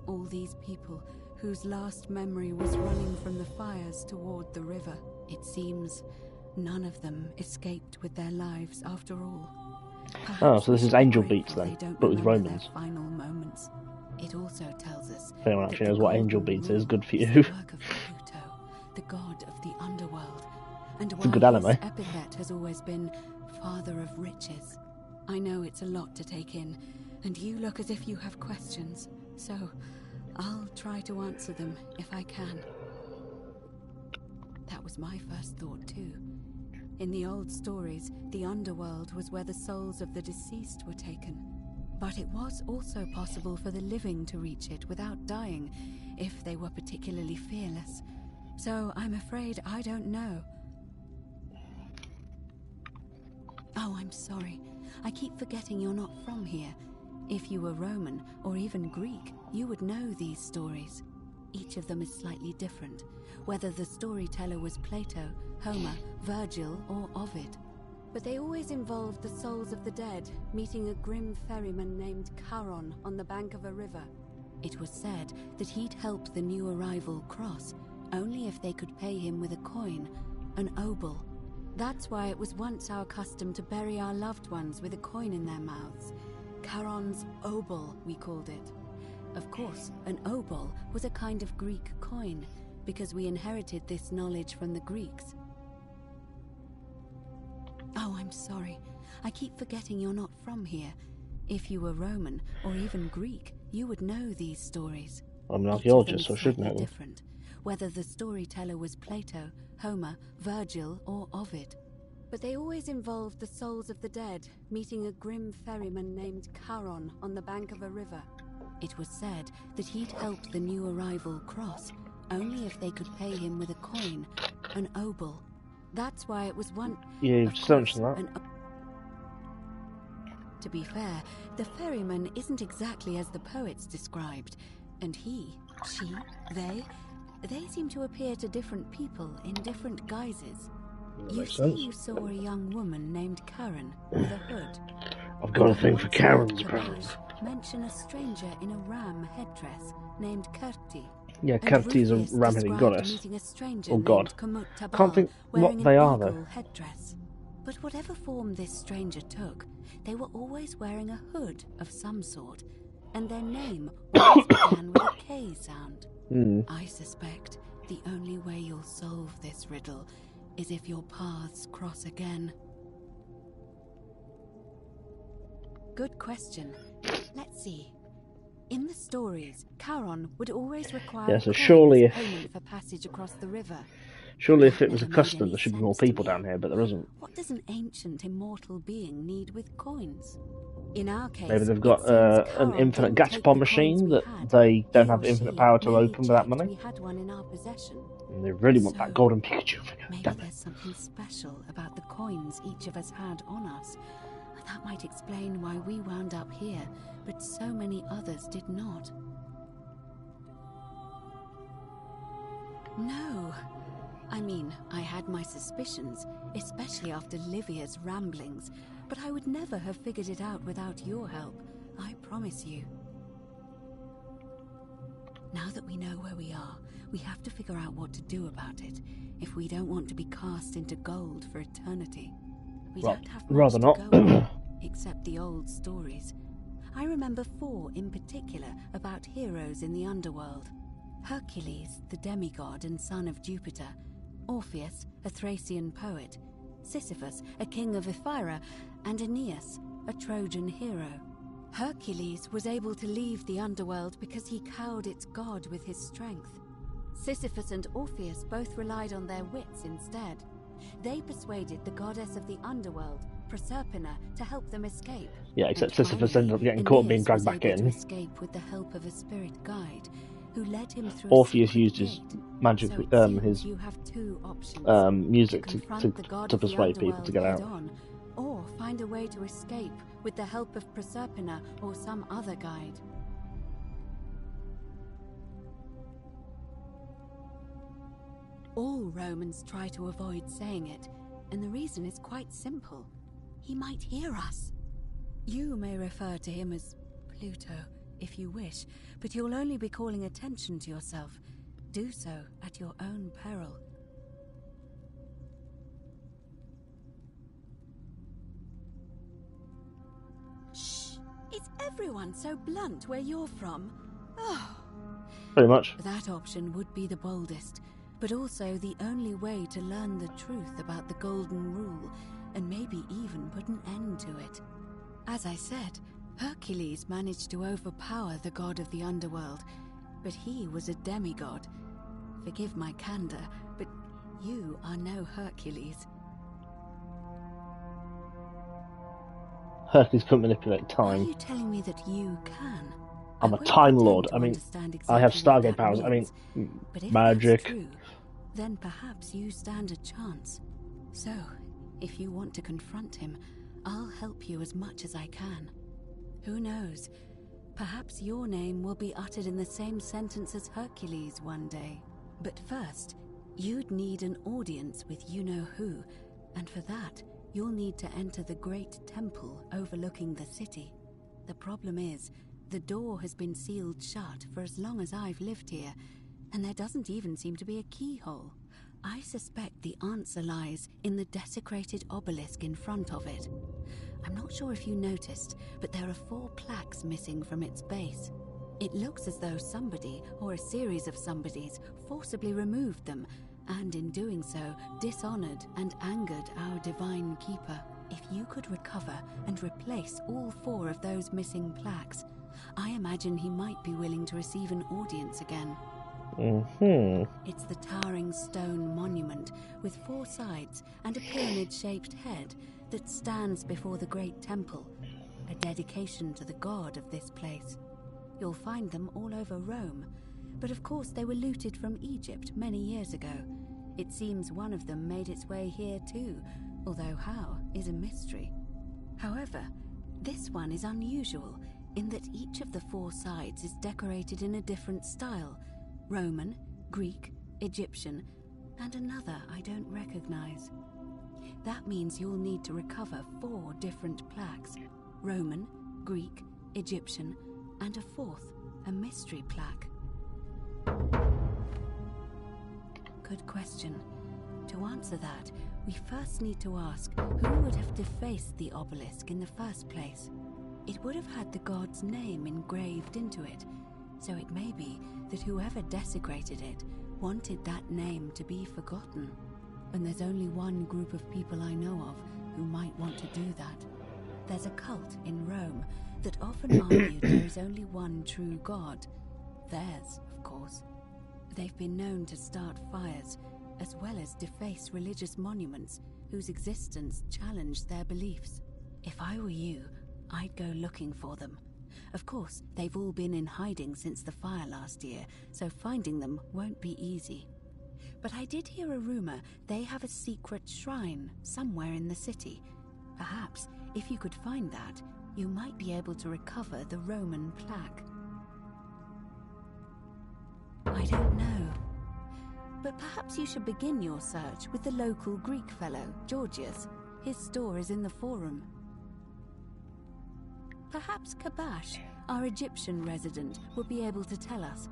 S3: All these people whose last memory was running from the fires toward the river. It seems none of them escaped with their lives after all.
S1: Perhaps so this is Angel Beats then, but with Romans.
S3: Their final moments. It also tells us
S1: if anyone actually knows what Angel Beats is, good for you.
S3: The work of Pluto, the god of the underworld. And
S1: it's a good anime.
S3: His epithet has always been Father of Riches. I know it's a lot to take in, and you look as if you have questions, so I'll try to answer them if I can. That was my first thought too. In the old stories, the underworld was where the souls of the deceased were taken. But it was also possible for the living to reach it without dying, if they were particularly fearless. So I'm afraid I don't know. Oh, I'm sorry. I keep forgetting you're not from here. If you were Roman, or even Greek, you would know these stories. Each of them is slightly different, whether the storyteller was Plato, Homer, Virgil, or Ovid. But they always involved the souls of the dead meeting a grim ferryman named Charon on the bank of a river. It was said that he'd help the new arrival cross, only if they could pay him with a coin, an obol. That's why it was once our custom to bury our loved ones with a coin in their mouths. Charon's obol, we called it. Of course, an obol was a kind of Greek coin, because we inherited this knowledge from the Greeks. Oh, I'm sorry. I keep forgetting you're not from here. If you were Roman, or even Greek, you would know these stories.
S1: I'm an archaeologist, so I should know them.
S3: Different, whether the storyteller was Plato, Homer, Virgil, or Ovid. But they always involved the souls of the dead meeting a grim ferryman named Charon on the bank of a river. It was said that he'd help the new arrival cross, only if they could pay him with a coin, an obol. That's why it was one...
S1: Yeah, just mention that.
S3: To be fair, the ferryman isn't exactly as the poets described, and he, she, they seem to appear to different people in different guises. You say you saw a young woman named Karen with a hood.
S1: I've got a thing for Karens, bros.
S3: Mention a stranger in a ram headdress named Kerti.
S1: Yeah, Kerti is a ram-headed goddess. Or god. Can't think what they are though.
S3: Headdress. But whatever form this stranger took, they were always wearing a hood of some sort, and their name always began with a K sound. I suspect the only way you'll solve this riddle is if your paths cross again. Good question. Let's see. In the stories, Charon would always require
S1: Yeah, so
S3: coins
S1: surely
S3: as
S1: if-
S3: payment for passage across the river.
S1: Surely if it was a
S3: Never made
S1: custom,
S3: any
S1: there should be
S3: sense
S1: more
S3: to
S1: people
S3: me.
S1: down here, but there isn't.
S3: What does an ancient immortal being need with coins? In our case,
S1: Maybe they've
S3: it
S1: got
S3: seems
S1: an
S3: Charon
S1: infinite
S3: didn't take
S1: gachapon
S3: the
S1: machine
S3: coins we
S1: that
S3: had.
S1: they don't
S3: He
S1: have
S3: or
S1: infinite
S3: she
S1: power to
S3: merely
S1: open with that
S3: checked
S1: money.
S3: we had one in our possession.
S1: And they really want
S3: So,
S1: that golden Pikachu figure.
S3: Maybe
S1: Damn it.
S3: there's something special about the coins each of us had on us. That might explain why we wound up here, but so many others did not. No. I mean, I had my suspicions, especially after Livia's ramblings, but I would never have figured it out without your help, I promise you. Now that we know where we are, we have to figure out what to do about it, if we don't want to be cast into gold for eternity. We don't have much
S1: rather
S3: to
S1: not.
S3: go on, except the old stories. I remember 4 in particular about heroes in the underworld. Hercules, the demigod and son of Jupiter. Orpheus, a Thracian poet. Sisyphus, a king of Ephyra. And Aeneas, a Trojan hero. Hercules was able to leave the underworld because he cowed its god with his strength. Sisyphus and Orpheus both relied on their wits instead. They persuaded the goddess of the underworld, Proserpina, to help them escape.
S1: Yeah, except
S3: And
S1: Sisyphus
S3: finally,
S1: ended up getting caught and being
S3: Aeneas
S1: dragged
S3: was
S1: back
S3: able to
S1: in.
S3: escape with the help of a spirit guide, who led him through
S1: Orpheus
S3: a
S1: used his magic,
S3: So it seems
S1: his
S3: you have 2 options.
S1: music
S3: confront the god
S1: to
S3: of the
S1: persuade people to get
S3: underworld
S1: out.
S3: head-on, or find a way to escape with the help of Proserpina or some other guide. All Romans try to avoid saying it, and the reason is quite simple. He might hear us. You may refer to him as Pluto, if you wish, but you'll only be calling attention to yourself. Do so at your own peril. Shh! Is everyone so blunt where you're from? Oh.
S1: Pretty much.
S3: That option would be the boldest, but also the only way to learn the truth about the Golden Rule, and maybe even put an end to it. As I said, Hercules managed to overpower the god of the underworld, but he was a demigod. Forgive my candor, but you are no Hercules.
S1: Hercules couldn't manipulate
S3: Are
S1: time.
S3: you telling me that you can?
S1: I'm a
S3: will
S1: Time
S3: pretend
S1: Lord.
S3: to
S1: I mean,
S3: understand
S1: I have
S3: exactly what
S1: Stargate
S3: that
S1: powers. I mean,
S3: means, but if
S1: magic.
S3: that's true, then perhaps you stand a chance. So, if you want to confront him, I'll help you as much as I can. Who knows? Perhaps your name will be uttered in the same sentence as Hercules one day. But first, you'd need an audience with you-know-who, and for that, you'll need to enter the great temple overlooking the city. The problem is, the door has been sealed shut for as long as I've lived here, and there doesn't even seem to be a keyhole. I suspect the answer lies in the desecrated obelisk in front of it. I'm not sure if you noticed, but there are 4 plaques missing from its base. It looks as though somebody, or a series of somebodies, forcibly removed them, and in doing so, dishonored and angered our divine keeper. If you could recover and replace all 4 of those missing plaques, I imagine he might be willing to receive an audience again. It's the towering stone monument with 4 sides and a pyramid-shaped head that stands before the great temple, a dedication to the god of this place. You'll find them all over Rome, but of course they were looted from Egypt many years ago. It seems one of them made its way here too, although how is a mystery. However, this one is unusual in that each of the 4 sides is decorated in a different style: Roman, Greek, Egyptian, and another I don't recognize. That means you'll need to recover 4 different plaques: Roman, Greek, Egyptian, and a 4th, a mystery plaque. Good question. To answer that, we first need to ask who would have defaced the obelisk in the first place. It would have had the god's name engraved into it, so it may be that whoever desecrated it wanted that name to be forgotten. And there's only one group of people I know of who might want to do that.
S16: There's a cult in Rome that often argued there is only one true god. Theirs, of course. They've been known to start fires, as well as deface religious monuments whose existence challenged their beliefs. If I were you, I'd go looking for them. Of course, they've all been in hiding since the fire last year, so finding them won't be easy. But I did hear a rumor they have a secret shrine somewhere in the city. Perhaps, if you could find that, you might be able to recover the Roman plaque. I don't know. But perhaps you should begin your search with the local Greek fellow, Georgius. His store is in the Forum. Perhaps Kabash, our Egyptian resident, will be able to tell us.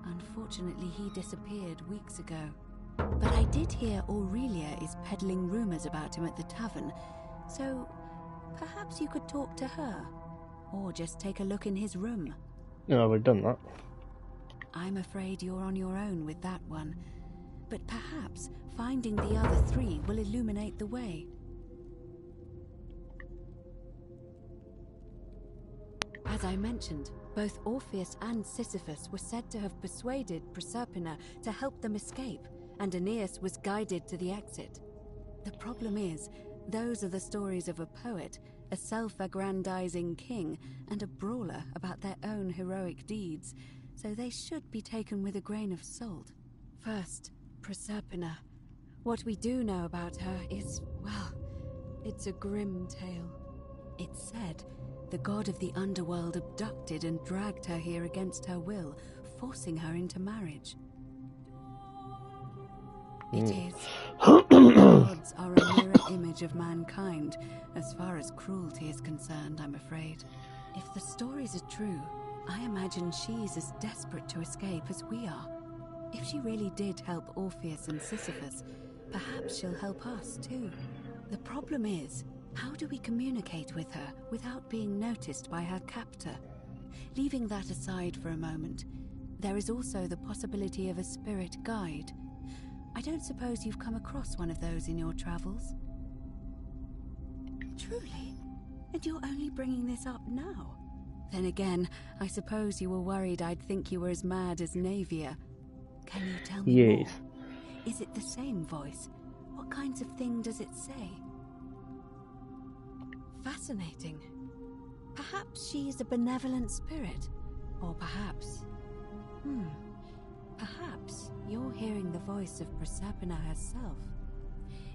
S16: Unfortunately, he disappeared weeks ago. But I did hear Aurelia is peddling rumors about him at the tavern, so perhaps you could talk to her, or just take a look in his room.
S1: No, we've done that.
S16: I'm afraid you're on your own with that one, but perhaps finding the other three will illuminate the way. As I mentioned, both Orpheus and Sisyphus were said to have persuaded Proserpina to help them escape, and Aeneas was guided to the exit. The problem is, those are the stories of a poet, a self-aggrandizing king, and a brawler about their own heroic deeds, so they should be taken with a grain of salt. First, Proserpina. What we do know about her is, well, it's a grim tale. It's said the god of the underworld abducted and dragged her here against her will, forcing her into marriage. It is. Gods are a mirror image of mankind, as far as cruelty is concerned, I'm afraid. If the stories are true, I imagine she's as desperate to escape as we are. If she really did help Orpheus and Sisyphus, perhaps she'll help us too. The problem is, how do we communicate with her without being noticed by her captor? Leaving that aside for a moment, there is also the possibility of a spirit guide. I don't suppose you've come across one of those in your travels? Truly? And you're only bringing this up now? Then again, I suppose you were worried I'd think you were as mad as Navia. Can you tell me more? Is it the same voice? What kinds of thing does it say? Fascinating. Perhaps she's a benevolent spirit. Or perhaps... Perhaps you're hearing the voice of Proserpina herself.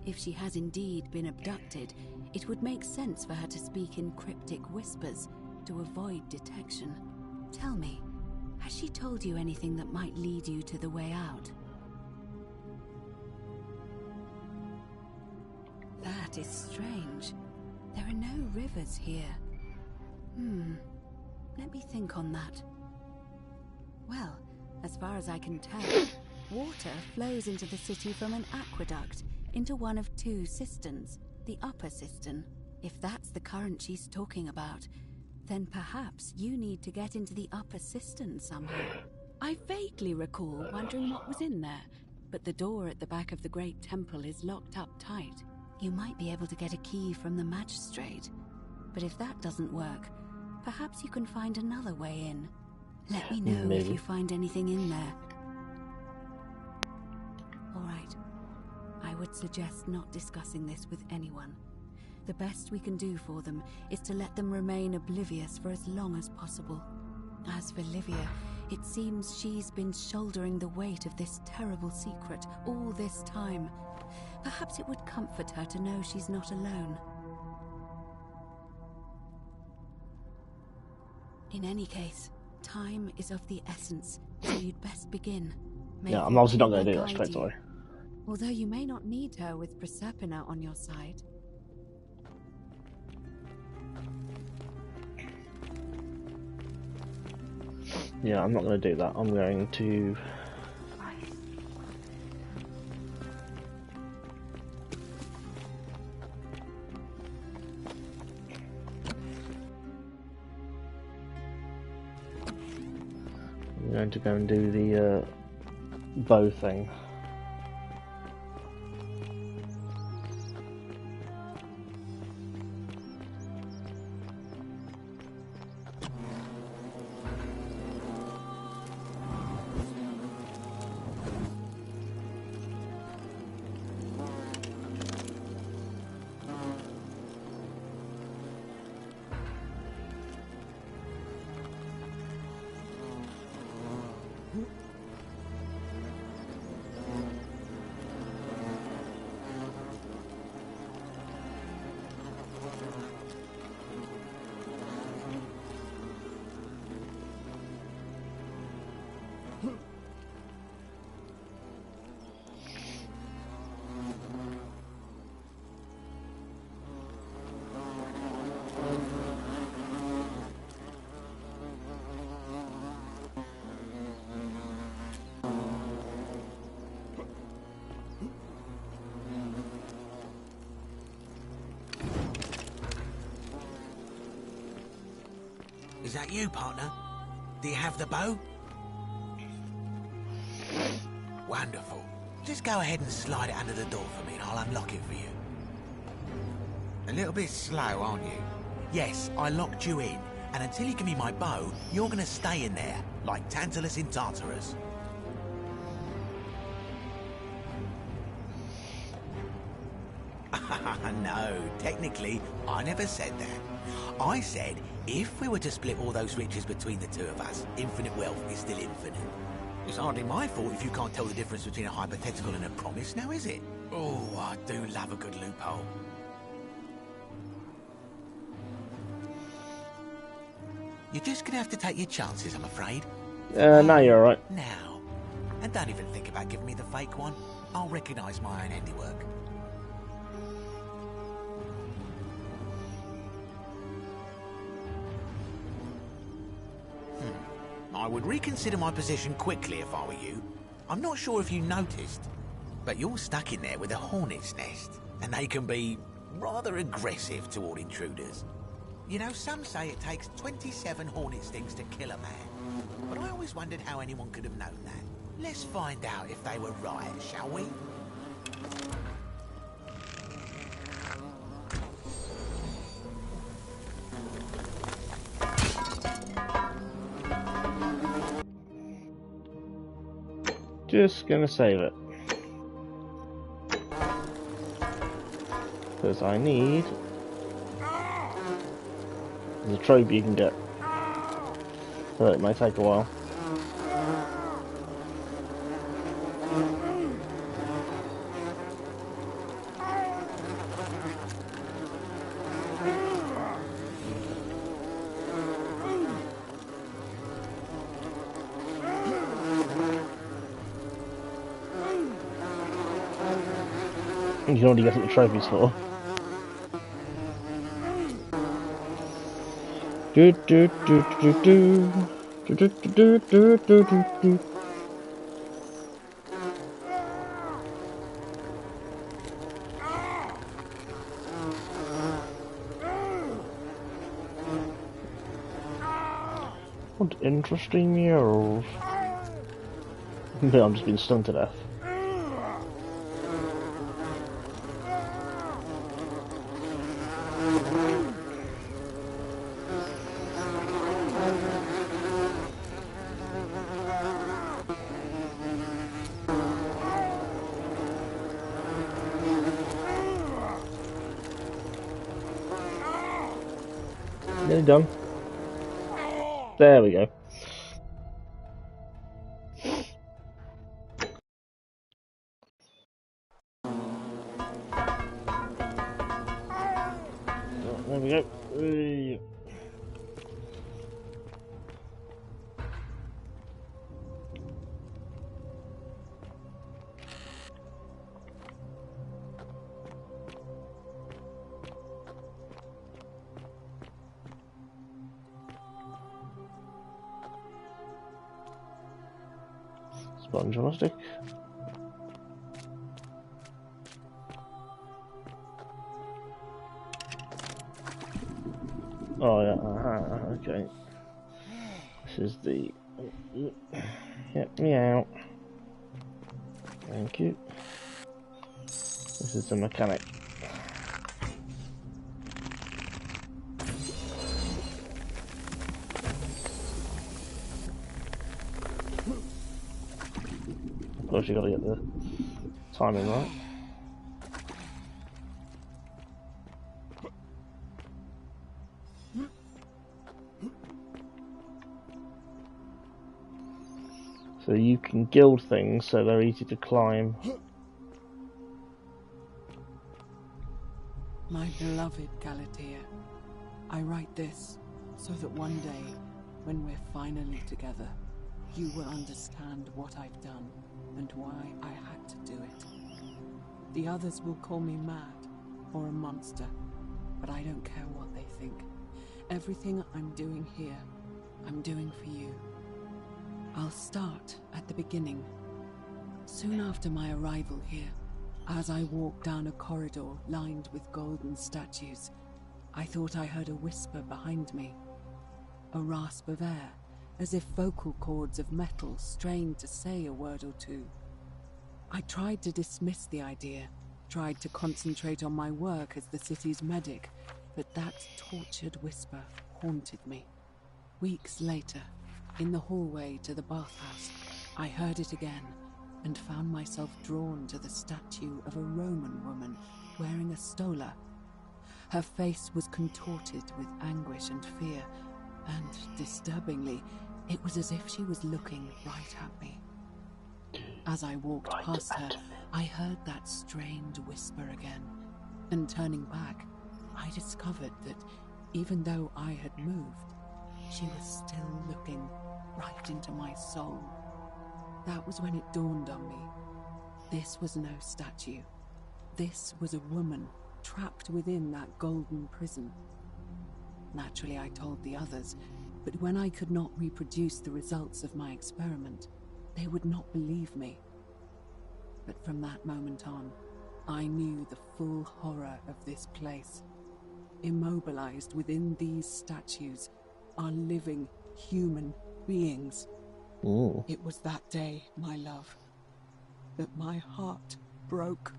S16: If she has indeed been abducted, it would make sense for her to speak in cryptic whispers to avoid detection. Tell me, has she told you anything that might lead you to the way out? That is strange. There are no rivers here. Let me think on that. Well, as far as I can tell, water flows into the city from an aqueduct into one of two cisterns, the upper cistern. If that's the current she's talking about, then perhaps you need to get into the upper cistern somehow. I vaguely recall wondering what was in there, but the door at the back of the great temple is locked up tight. You might be able to get a key from the magistrate, but if that doesn't work, perhaps you can find another way in. Let me know if you find anything in there. All right. I would suggest not discussing this with anyone. The best we can do for them is to let them remain oblivious for as long as possible. As for Livia, it seems she's been shouldering the weight of this terrible secret all this time. Perhaps it would comfort her to know she's not alone. In any case, time is of the essence, so you'd best begin.
S1: Yeah, I'm obviously not going to do that straight away.
S16: Although you may not need her with Proserpina on your side.
S1: Yeah, I'm not going to do that. I'm going to... I'm going to go and do the bow thing.
S10: Is that you, partner? Do you have the bow? Wonderful. Just go ahead and slide it under the door for me and I'll unlock it for you. A little bit slow, aren't you? Yes, I locked you in, and until you give me my bow, you're gonna stay in there, like Tantalus in Tartarus. No, technically, I never said that. I said, if we were to split all those riches between the two of us, infinite wealth is still infinite. It's hardly my fault if you can't tell the difference between a hypothetical and a promise, now is it? Oh, I do love a good loophole. You're just gonna have to take your chances, I'm afraid.
S1: Now you're alright.
S10: Now. And don't even think about giving me the fake one. I'll recognise my own handiwork. I would reconsider my position quickly if I were you. I'm not sure if you noticed, but you're stuck in there with a hornet's nest, and they can be rather aggressive toward intruders. You know, some say it takes 27 hornet stings to kill a man, but I always wondered how anyone could have known that. Let's find out if they were right, shall we?
S1: Just gonna save it. Because I need... There's a trophy you can get. But it might take a while. You can already get what the trophies for. Do do do do do do do do do do do do. What interesting murals. I'm just being stunned to death. Nearly done. There we go. There we go. Sponge on a stick. Oh yeah, okay. This is the... Get me out. Thank you. This is the mechanic. Of course you gotta get the timing right. So you can gild things so they're easy to climb.
S17: My beloved Galatea, I write this so that one day, when we're finally together, you will understand what I've done and why I had to do it. The others will call me mad or a monster, but I don't care what they think. Everything I'm doing here, I'm doing for you. I'll start at the beginning. Soon after my arrival here, as I walked down a corridor lined with golden statues, I thought I heard a whisper behind me. a rasp of air, as if vocal cords of metal strained to say a word or two. I tried to dismiss the idea, tried to concentrate on my work as the city's medic, but that tortured whisper haunted me. Weeks later, in the hallway to the bathhouse, I heard it again and found myself drawn to the statue of a Roman woman wearing a stola. Her face was contorted with anguish and fear, and, disturbingly, it was as if she was looking right at me. As I walked past her, I heard that strained whisper again, and turning back, I discovered that even though I had moved, she was still looking right into my soul. That was when it dawned on me. This was no statue. This was a woman trapped within that golden prison. Naturally, I told the others, but when I could not reproduce the results of my experiment, they would not believe me. But from that moment on, I knew the full horror of this place. Immobilized within these statues are living human beings.
S1: Ooh.
S17: It was that day, my love, that my heart broke.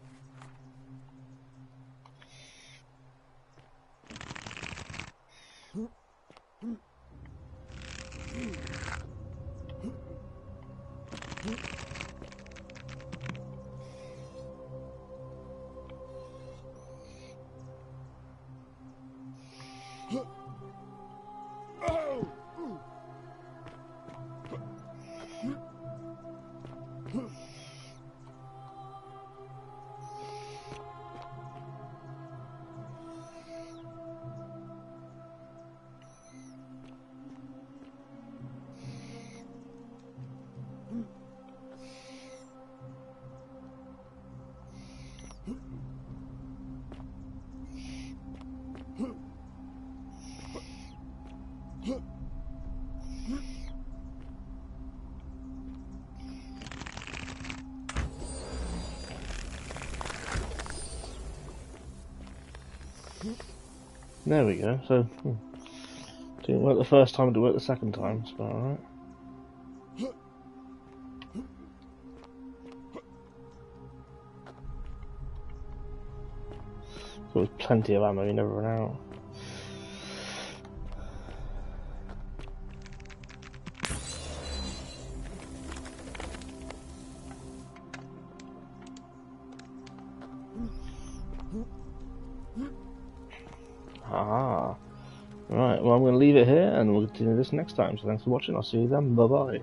S1: There we go. So, didn't work the first time, it worked the second time. It's about alright. So there's plenty of ammo, you never run out. Right, well I'm going to leave it here and we'll continue this next time. So thanks for watching, I'll see you then, bye bye.